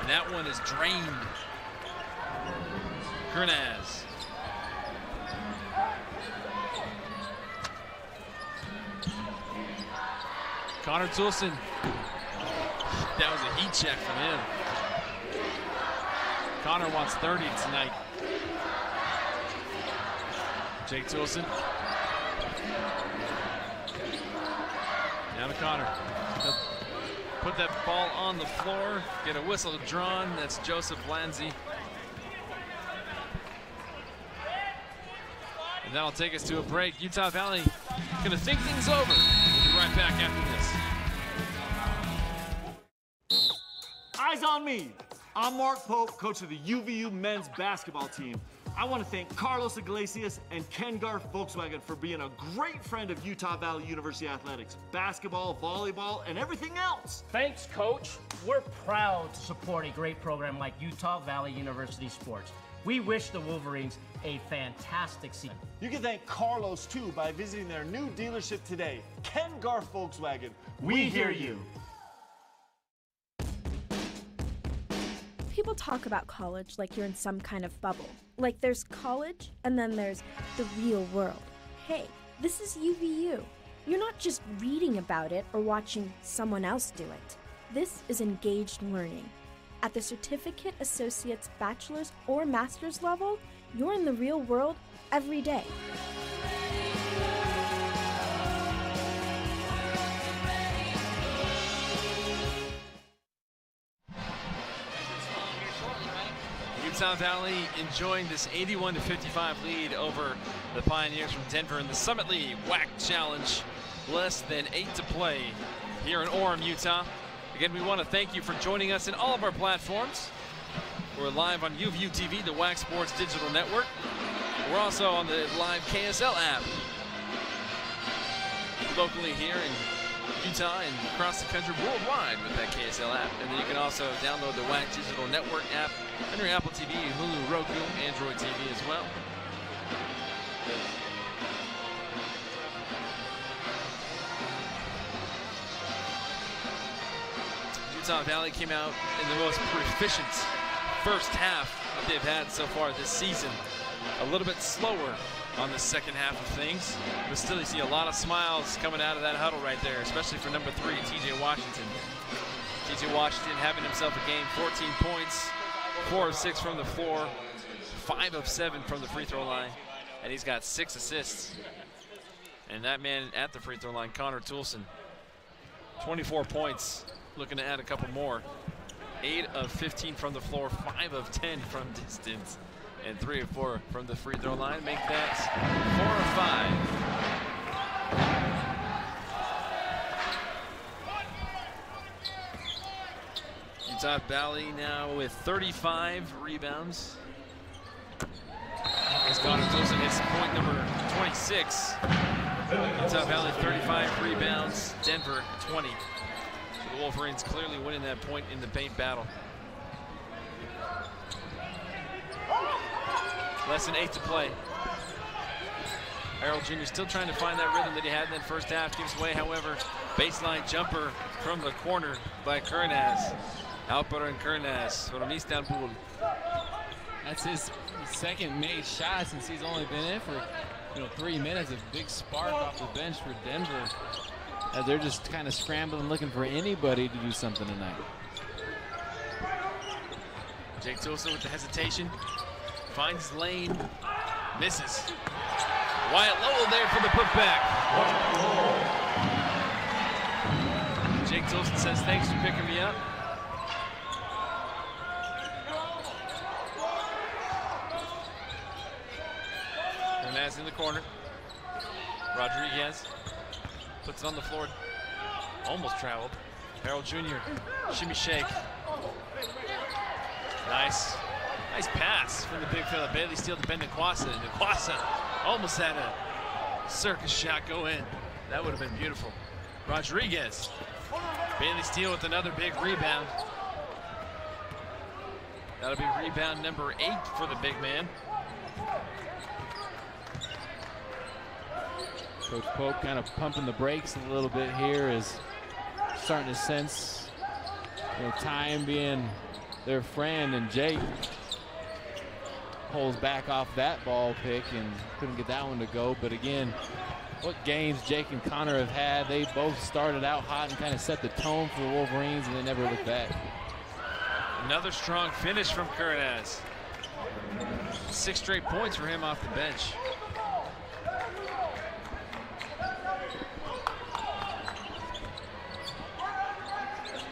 and that one is drained. Grenaz. Connor Toolson. That was a heat check from him. Connor wants 30 tonight. Jake Toolson. Now to Connor. He'll put that ball on the floor, get a whistle drawn. That's Joseph Lanzi. And that'll take us to a break. Utah Valley gonna think things over. We'll be right back after this. Eyes on me. I'm Mark Pope, coach of the UVU men's basketball team. I want to thank Carlos Iglesias and Ken Garf Volkswagen for being a great friend of Utah Valley University athletics, basketball, volleyball, and everything else. Thanks, Coach. We're proud to support a great program like Utah Valley University Sports. We wish the Wolverines a fantastic season. You can thank Carlos, too, by visiting their new dealership today, Ken Garf Volkswagen. We hear you. People talk about college like you're in some kind of bubble. Like there's college, and then there's the real world. Hey, this is UVU. You're not just reading about it or watching someone else do it. This is engaged learning. At the certificate, associate's, bachelor's, or master's level, you're in the real world every day. Utah Valley enjoying this 81-55 lead over the Pioneers from Denver in the Summit League WAC Challenge. Less than 8 to play here in Orem, Utah. Again, we want to thank you for joining us in all of our platforms. We're live on GoUVU TV, the WAC Sports Digital Network. We're also on the live KSL app. Locally here in Utah and across the country worldwide with that KSL app. And then you can also download the WAC Digital Network app on your Apple TV, Hulu, Roku, Android TV as well. Utah Valley came out in the most proficient first half that they've had so far this season. A little bit slower on the second half of things, but still you see a lot of smiles coming out of that huddle right there, especially for number 3, TJ Washington. TJ Washington having himself a game, 14 points, 4 of 6 from the floor, 5 of 7 from the free throw line, and he's got 6 assists. And that man at the free throw line, Connor Toolson, 24 points, looking to add a couple more. 8 of 15 from the floor, 5 of 10 from distance, and 3 of 4 from the free throw line. Make that 4 of 5. Utah Valley now with 35 rebounds. As Connor Toolson hits point number 26. Utah Valley 35 rebounds, Denver 20. The Wolverines clearly winning that point in the paint battle. Less than 8 to play. Harold Jr. still trying to find that rhythm that he had in that first half. Gives way, however, baseline jumper from the corner by Kernaz. Alperen Kernaz from Istanbul. That's his second made shot since he's only been in for 3 minutes. A big spark off the bench for Denver. As they're just kind of scrambling, looking for anybody to do something tonight. Jake Toolson with the hesitation. Finds his lane. Misses. Wyatt Lowell there for the putback. Jake Toolson says, thanks for picking me up. Hernaz in the corner. Rodriguez. Puts it on the floor. Almost traveled. Harold Jr. Shimmy shake. Nice pass from the big fella. Bailey Steele to Ben Nikwasa. Nikwasa almost had a circus shot go in. That would have been beautiful. Rodriguez. Bailey Steele with another big rebound. That'll be rebound number 8 for the big man. Coach Pope kind of pumping the brakes a little bit here, is starting to sense, you know, time being their friend, and Jake pulls back off that ball pick and couldn't get that one to go. But again, what games Jake and Connor have had. They both started out hot and kind of set the tone for the Wolverines, and they never looked back. Another strong finish from Curtis. 6 straight points for him off the bench.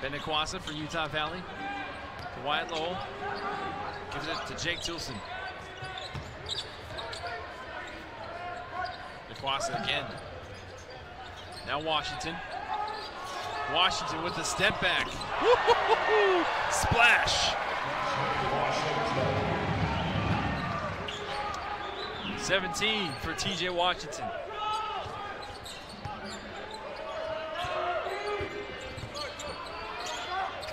Ben Nikwasa for Utah Valley. To Wyatt Lowell. Gives it to Jake Toulson. Nikwasa again. Now Washington. Washington with the step back. Splash. 17 for TJ Washington.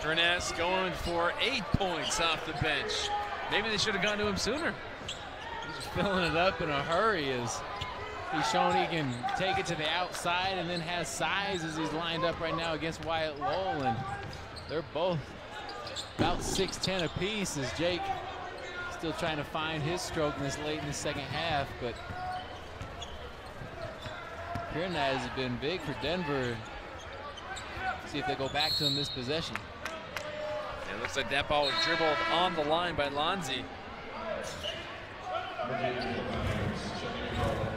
Furness going for 8 points off the bench. Maybe they should have gone to him sooner. He's filling it up in a hurry as he's shown he can take it to the outside and then has size as he's lined up right now against Wyatt Lowell. And they're both about 6'10" apiece as Jake still trying to find his stroke in this late in the second half. But Furness has been big for Denver. See if they go back to him this possession. It looks like that ball was dribbled on the line by Lonzy.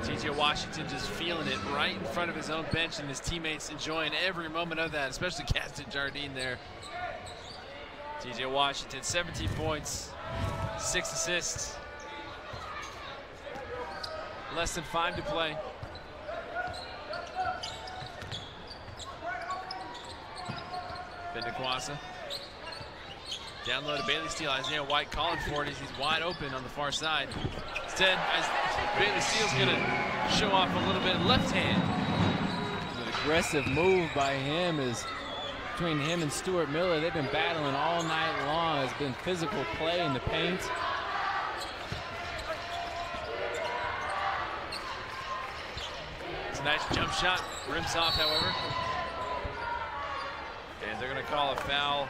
TJ Washington just feeling it right in front of his own bench, and his teammates enjoying every moment of that, especially Gaston Jardine there. TJ Washington, 17 points, 6 assists. Less than 5 to play. Ben Nikwasa. Down low to Bailey Steele. Isaiah White calling for it as he's wide open on the far side. Instead, Bailey Steele's going to show off a little bit left hand. An aggressive move by him is between him and Stuart Miller. They've been battling all night long. It's been physical play in the paint. It's a nice jump shot. Rims off, however. And they're going to call a foul.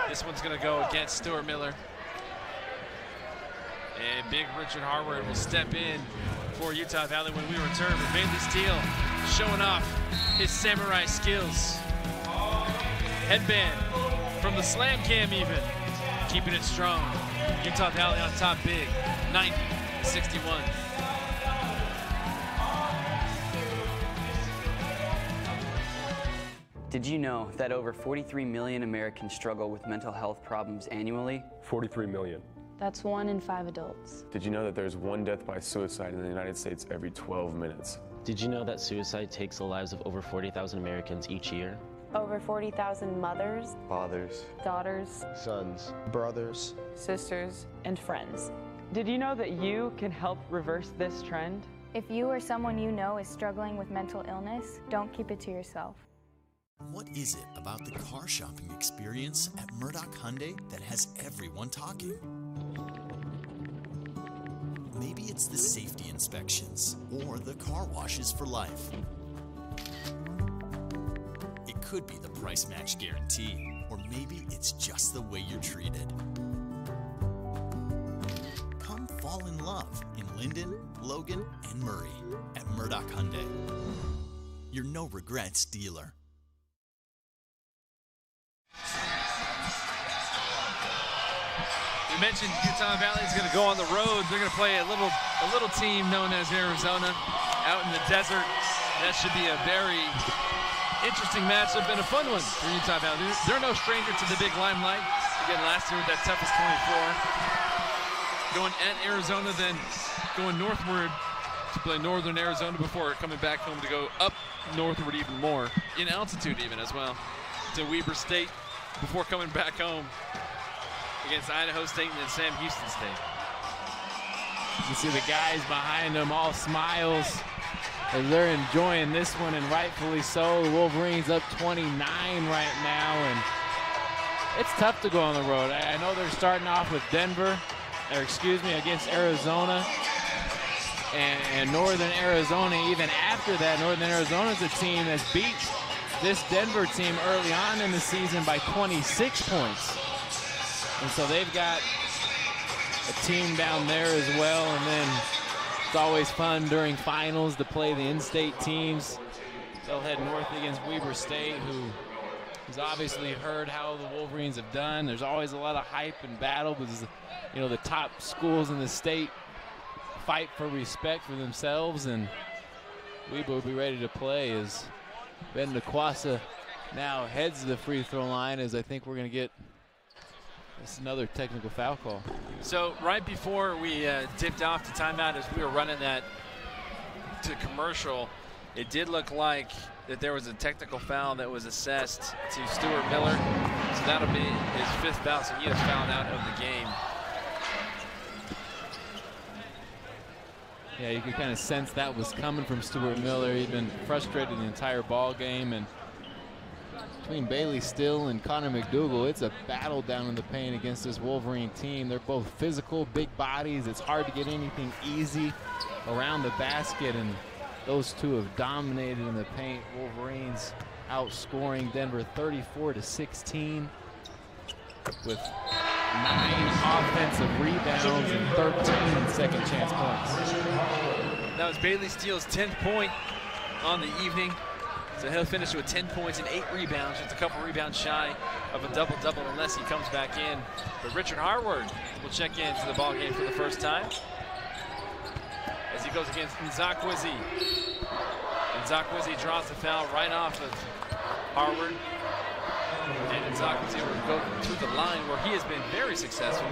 This one's going to go against Stuart Miller. And big Richard Harward will step in for Utah Valley when we return. But Bailey Steele showing off his samurai skills. Headband from the slam cam even. Keeping it strong. Utah Valley on top big. 90-61. Did you know that over 43 million Americans struggle with mental health problems annually? 43 million. That's 1 in 5 adults. Did you know that there's 1 death by suicide in the United States every 12 minutes? Did you know that suicide takes the lives of over 40,000 Americans each year? Over 40,000 mothers, fathers, daughters, sons, brothers, sisters, and friends. Did you know that you can help reverse this trend? If you or someone you know is struggling with mental illness, don't keep it to yourself. What is it about the car shopping experience at Murdoch Hyundai that has everyone talking? Maybe it's the safety inspections or the car washes for life. It could be the price match guarantee, or maybe it's just the way you're treated. Come fall in love in Linden, Logan, and Murray at Murdoch Hyundai. Your no regrets dealer. We mentioned Utah Valley is going to go on the road. They're going to play a little team known as Arizona out in the desert. That should be a very interesting matchup and a fun one for Utah Valley. They're no stranger to the big limelight. Again, last year with that toughest 24. Going at Arizona, then going northward to play Northern Arizona before coming back home to go up northward even more, in altitude even as well, to Weber State before coming back home against Idaho State and then Sam Houston State. You see the guys behind them all smiles as they're enjoying this one, and rightfully so. The Wolverines up 29 right now, and it's tough to go on the road. I know they're starting off with against Arizona and Northern Arizona. Even after that, Northern Arizona's a team that's beat this Denver team early on in the season by 26 points. And so they've got a team down there as well, and then it's always fun during finals to play the in-state teams. They'll head north against Weber State, who's obviously heard how the Wolverines have done. There's always a lot of hype and battle because, you know, the top schools in the state fight for respect for themselves, and Weber will be ready to play as Ben DeQuassa now heads to the free throw line, as I think we're going to get another technical foul call. So right before we dipped off to timeout, as we were running that to commercial, it did look like that there was a technical foul that was assessed to Stuart Miller. So that'll be his 5th foul, so he is fouled out of the game. Yeah, you could kind of sense that was coming from Stuart Miller. He'd been frustrated the entire ball game, and between Bailey Still and Connor McDougal, it's a battle down in the paint against this Wolverine team. They're both physical, big bodies. It's hard to get anything easy around the basket, and those two have dominated in the paint. Wolverines outscoring Denver 34-16 with 9 offensive rebounds and 13 second chance points. That was Bailey Steele's 10th point on the evening. So he'll finish with 10 points and 8 rebounds, just a couple rebounds shy of a double-double unless he comes back in. But Richard Harward will check into the ball game for the first time as he goes against Nzakwizi. Nzakwizi draws the foul right off of Harward. And Nzakwizi will go to the line where he has been very successful.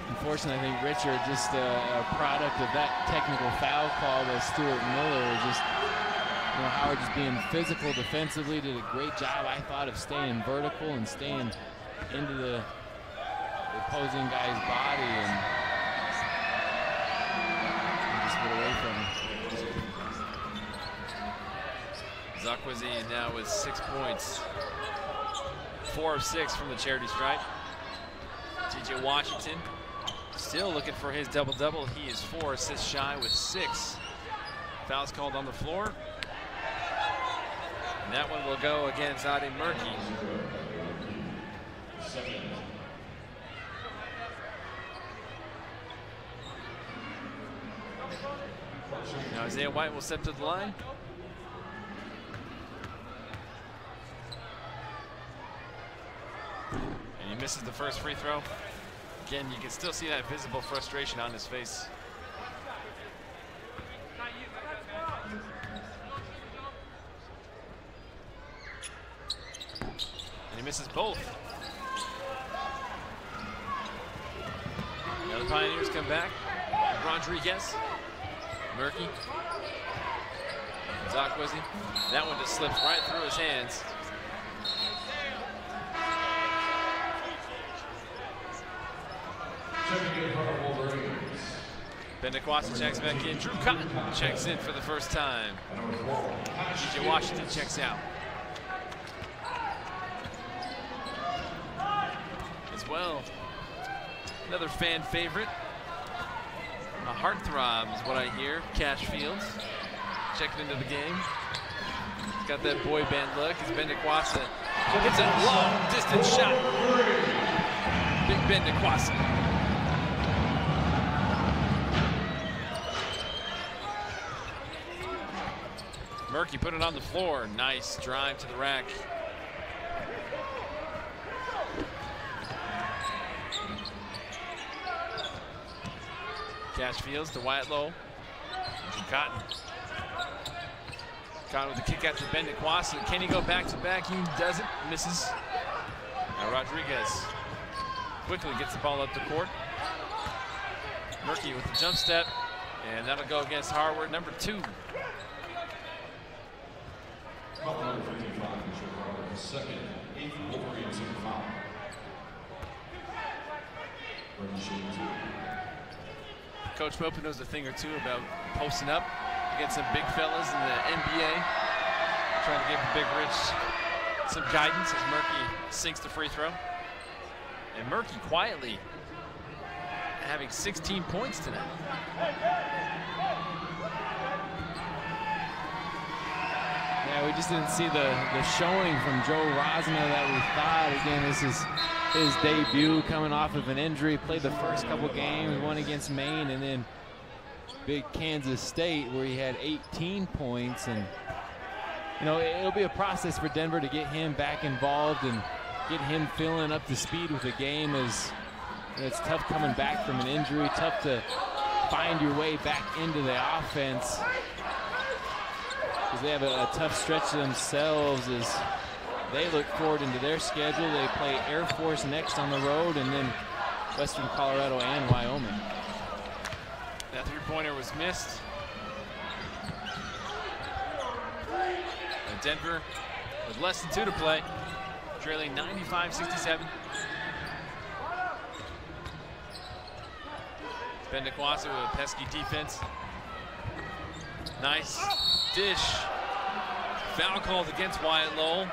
Unfortunately, I think Richard, just a product of that technical foul call by Stuart Miller, just, you know, Howard just being physical defensively, did a great job, I thought, of staying vertical and staying into the opposing guy's body, and just put away from him. Nzakwizi now with 6 points, 4 of 6 from the charity stripe. TJ Washington still looking for his double-double. He is 4 assists shy with 6 fouls called on the floor. And that one will go against Ade Murky. Now Isaiah White will step to the line. And he misses the first free throw. Again, you can still see that visible frustration on his face. And he misses both. Now the Pioneers come back. Rodriguez, Murky, Nzakwizi. That one just slips right through his hands. Ben DeQuassa checks back in. Drew Cotton checks in for the first time. TJ Washington checks out. As well, another fan favorite, a heartthrob is what I hear. Cash Fields checking into the game. He's got that boy band look. It's Ben DeQuassa. It's a long distance shot. Big Ben DeQuassa. Murky put it on the floor. Nice drive to the rack. Cash Fields to Wyatt Lowe. Cotton. Cotton with the kick out to Ben DeQuassa. Can he go back to back? He doesn't. Misses. Now Rodriguez quickly gets the ball up the court. Murky with the jump step, and that'll go against Harward, number 2. Number 55, the second, 8th Wolverines in foul. Coach Pope knows a thing or two about posting up against some big fellas in the NBA. Trying to give Big Rich some guidance as Murky sinks the free throw. And Murky quietly having 16 points tonight. Yeah, we just didn't see the showing from Joe Rosna that we thought. Again, this is his debut coming off of an injury. Played the first couple games, one against Maine, and then big Kansas State where he had 18 points. And you know, it'll be a process for Denver to get him back involved and get him feeling up to speed with the game. As it's tough coming back from an injury, tough to find your way back into the offense, because they have a tough stretch themselves as they look forward into their schedule. They play Air Force next on the road, and then Western Colorado and Wyoming. That three-pointer was missed. And Denver with less than 2 to play, trailing 95-67. Ben DeQuasa with a pesky defense. Nice dish. Foul called against Wyatt Lowell.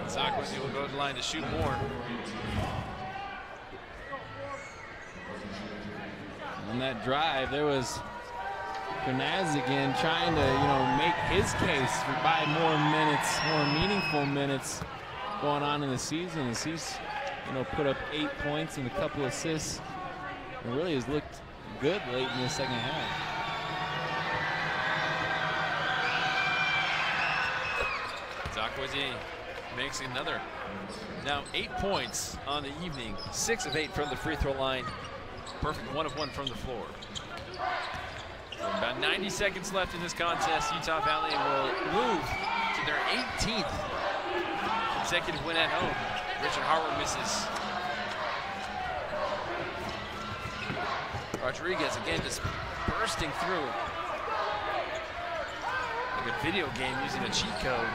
Sakwasi will go to the line to shoot more. On that drive, there was Gernaz again trying to, you know, make his case for buy more minutes, more meaningful minutes going on in the season. As he's, you know, put up 8 points and a couple assists, and really has looked good late in the second half. Sakwasi makes another. Now 8 points on the evening, 6 of 8 from the free throw line. Perfect 1 of 1 from the floor. About 90 seconds left in this contest. Utah Valley will move to their 18th consecutive win at home. Richard Harward misses. Rodriguez again just bursting through like a video game using a cheat code.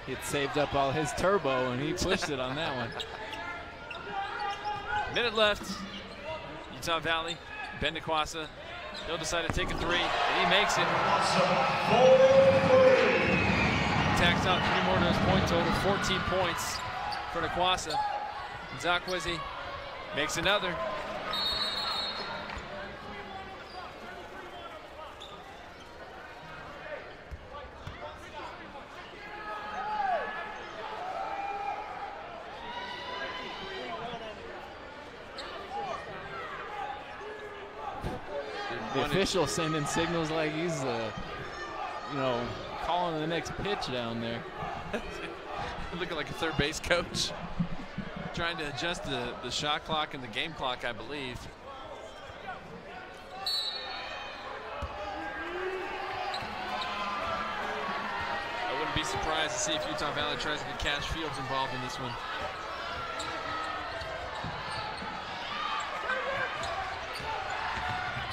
He had saved up all his turbo and he pushed it on that one. Minute left. Utah Valley, Ben DeQuasa, he'll decide to take a 3, and he makes it. Tacks on 3 more to his point total, 14 points for DeQuasa. Zakwezi makes another. The official sending signals like he's, you know, calling the next pitch down there. Looking like a third base coach. Trying to adjust the shot clock and the game clock, I believe. I wouldn't be surprised to see if Utah Valley tries to get Cash Fields involved in this one.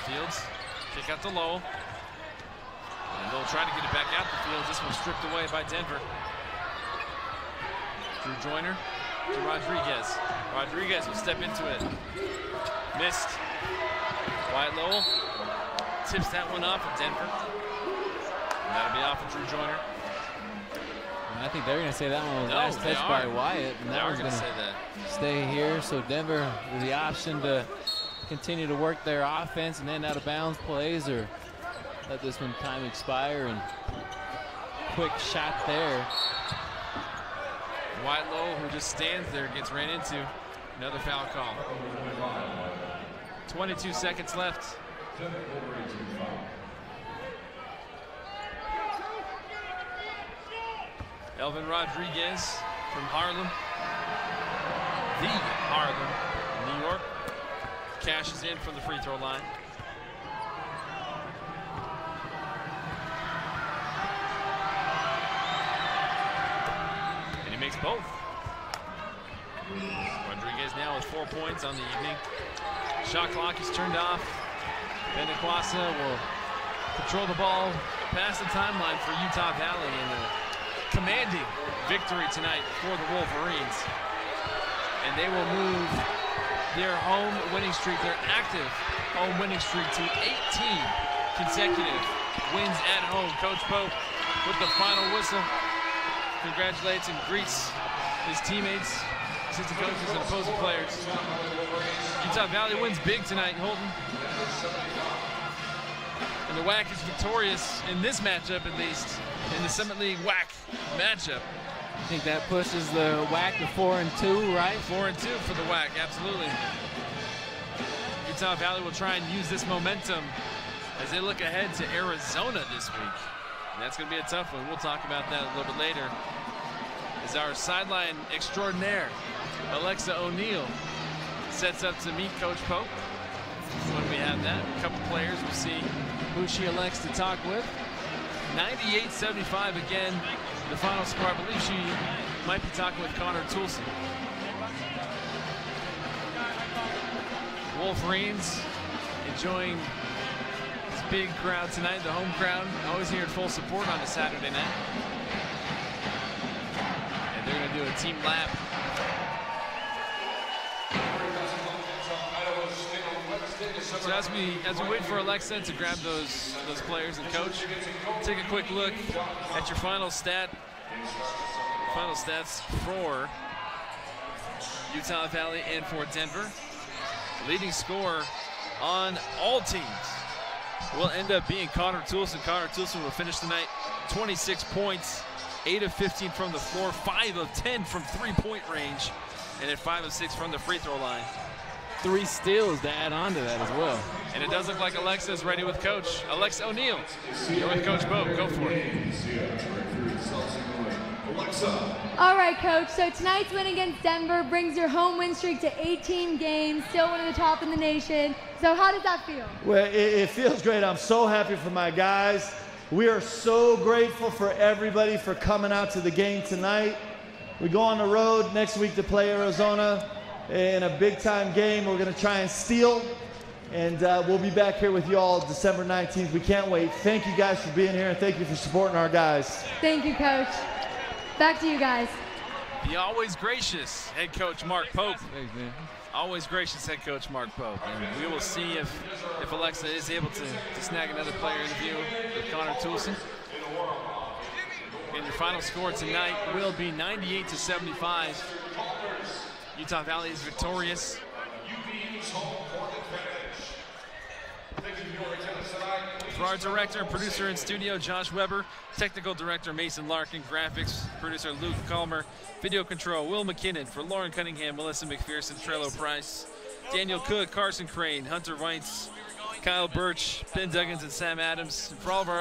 Fields, kick out to Lowell. And they'll try to get it back out the field. This one stripped away by Denver. Drew Joyner to Rodriguez. Rodriguez will step into it. Missed. Wyatt Lowell tips that one off of Denver. And that'll be off of Drew Joyner. And I think they're going to say that one was last touch by Wyatt. And that one's going to say that. Stay here. So Denver with the option to continue to work their offense and end out of bounds plays, or let this one time expire. And quick shot there. Wyatt Lowell, who just stands there, gets ran into. Another foul call. 22 seconds left. Elvin Rodriguez from Harlem. The Harlem, New York. Cashes in from the free throw line. makes both. Rodriguez now with 4 points on the evening. Shot clock is turned off. Benaquasa will control the ball past the timeline for Utah Valley in a commanding victory tonight for the Wolverines. And they will move their home winning streak, their active home winning streak, to 18 consecutive wins at home. Coach Pope with the final whistle congratulates and greets his teammates, assistant coaches, and opposing players. Utah Valley wins big tonight, Holton. And the WAC is victorious in this matchup, at least, in the Summit League WAC matchup. I think that pushes the WAC to 4-2, right? 4-2 for the WAC, absolutely. Utah Valley will try and use this momentum as they look ahead to Arizona this week. And that's going to be a tough one. We'll talk about that a little bit later. As our sideline extraordinaire, Alexa O'Neill, sets up to meet Coach Pope. When we have that, a couple players, we'll see who she elects to talk with. 98-75 again, the final score. I believe she might be talking with Connor Toulson. Wolverines enjoying this big crowd tonight, the home crowd, always here in full support on a Saturday night. And they're gonna do a team lap. So as we wait for Alexa to grab those players and coach, take a quick look at your final stats for Utah Valley and for Denver. Leading scorer on all teams will end up being Connor Toulson. Connor Toulson will finish tonight 26 points, 8 of 15 from the floor, 5 of 10 from three-point range, and at 5 of 6 from the free throw line. 3 steals to add on to that as well. And it does look like Alexa's ready with Coach. Alexa O'Neill, you're with Coach Pope. Go for it. All right, Coach. So tonight's win against Denver brings your home win streak to 18 games, still one of the top in the nation. So how does that feel? Well, it feels great. I'm so happy for my guys. We are so grateful for everybody for coming out to the game tonight. We go on the road next week to play Arizona in a big-time game. We're going to try and steal, and we'll be back here with you all December 19th. We can't wait. Thank you guys for being here, and thank you for supporting our guys. Thank you, Coach. Back to you guys. The always gracious head coach Mark Pope. Thanks, man. Always gracious head coach Mark Pope. And we will see if Alexa is able to snag another player interview with Connor Toulson. And your final score tonight will be 98-75. Utah Valley is victorious. For our director and producer in studio, Josh Weber, technical director Mason Larkin, graphics producer Luke Calmer, video control Will McKinnon, for Lauren Cunningham, Melissa McPherson, Trello Price, Daniel Cook, Carson Crane, Hunter Weintz, Kyle Birch, Ben Duggins, and Sam Adams. And for all of our other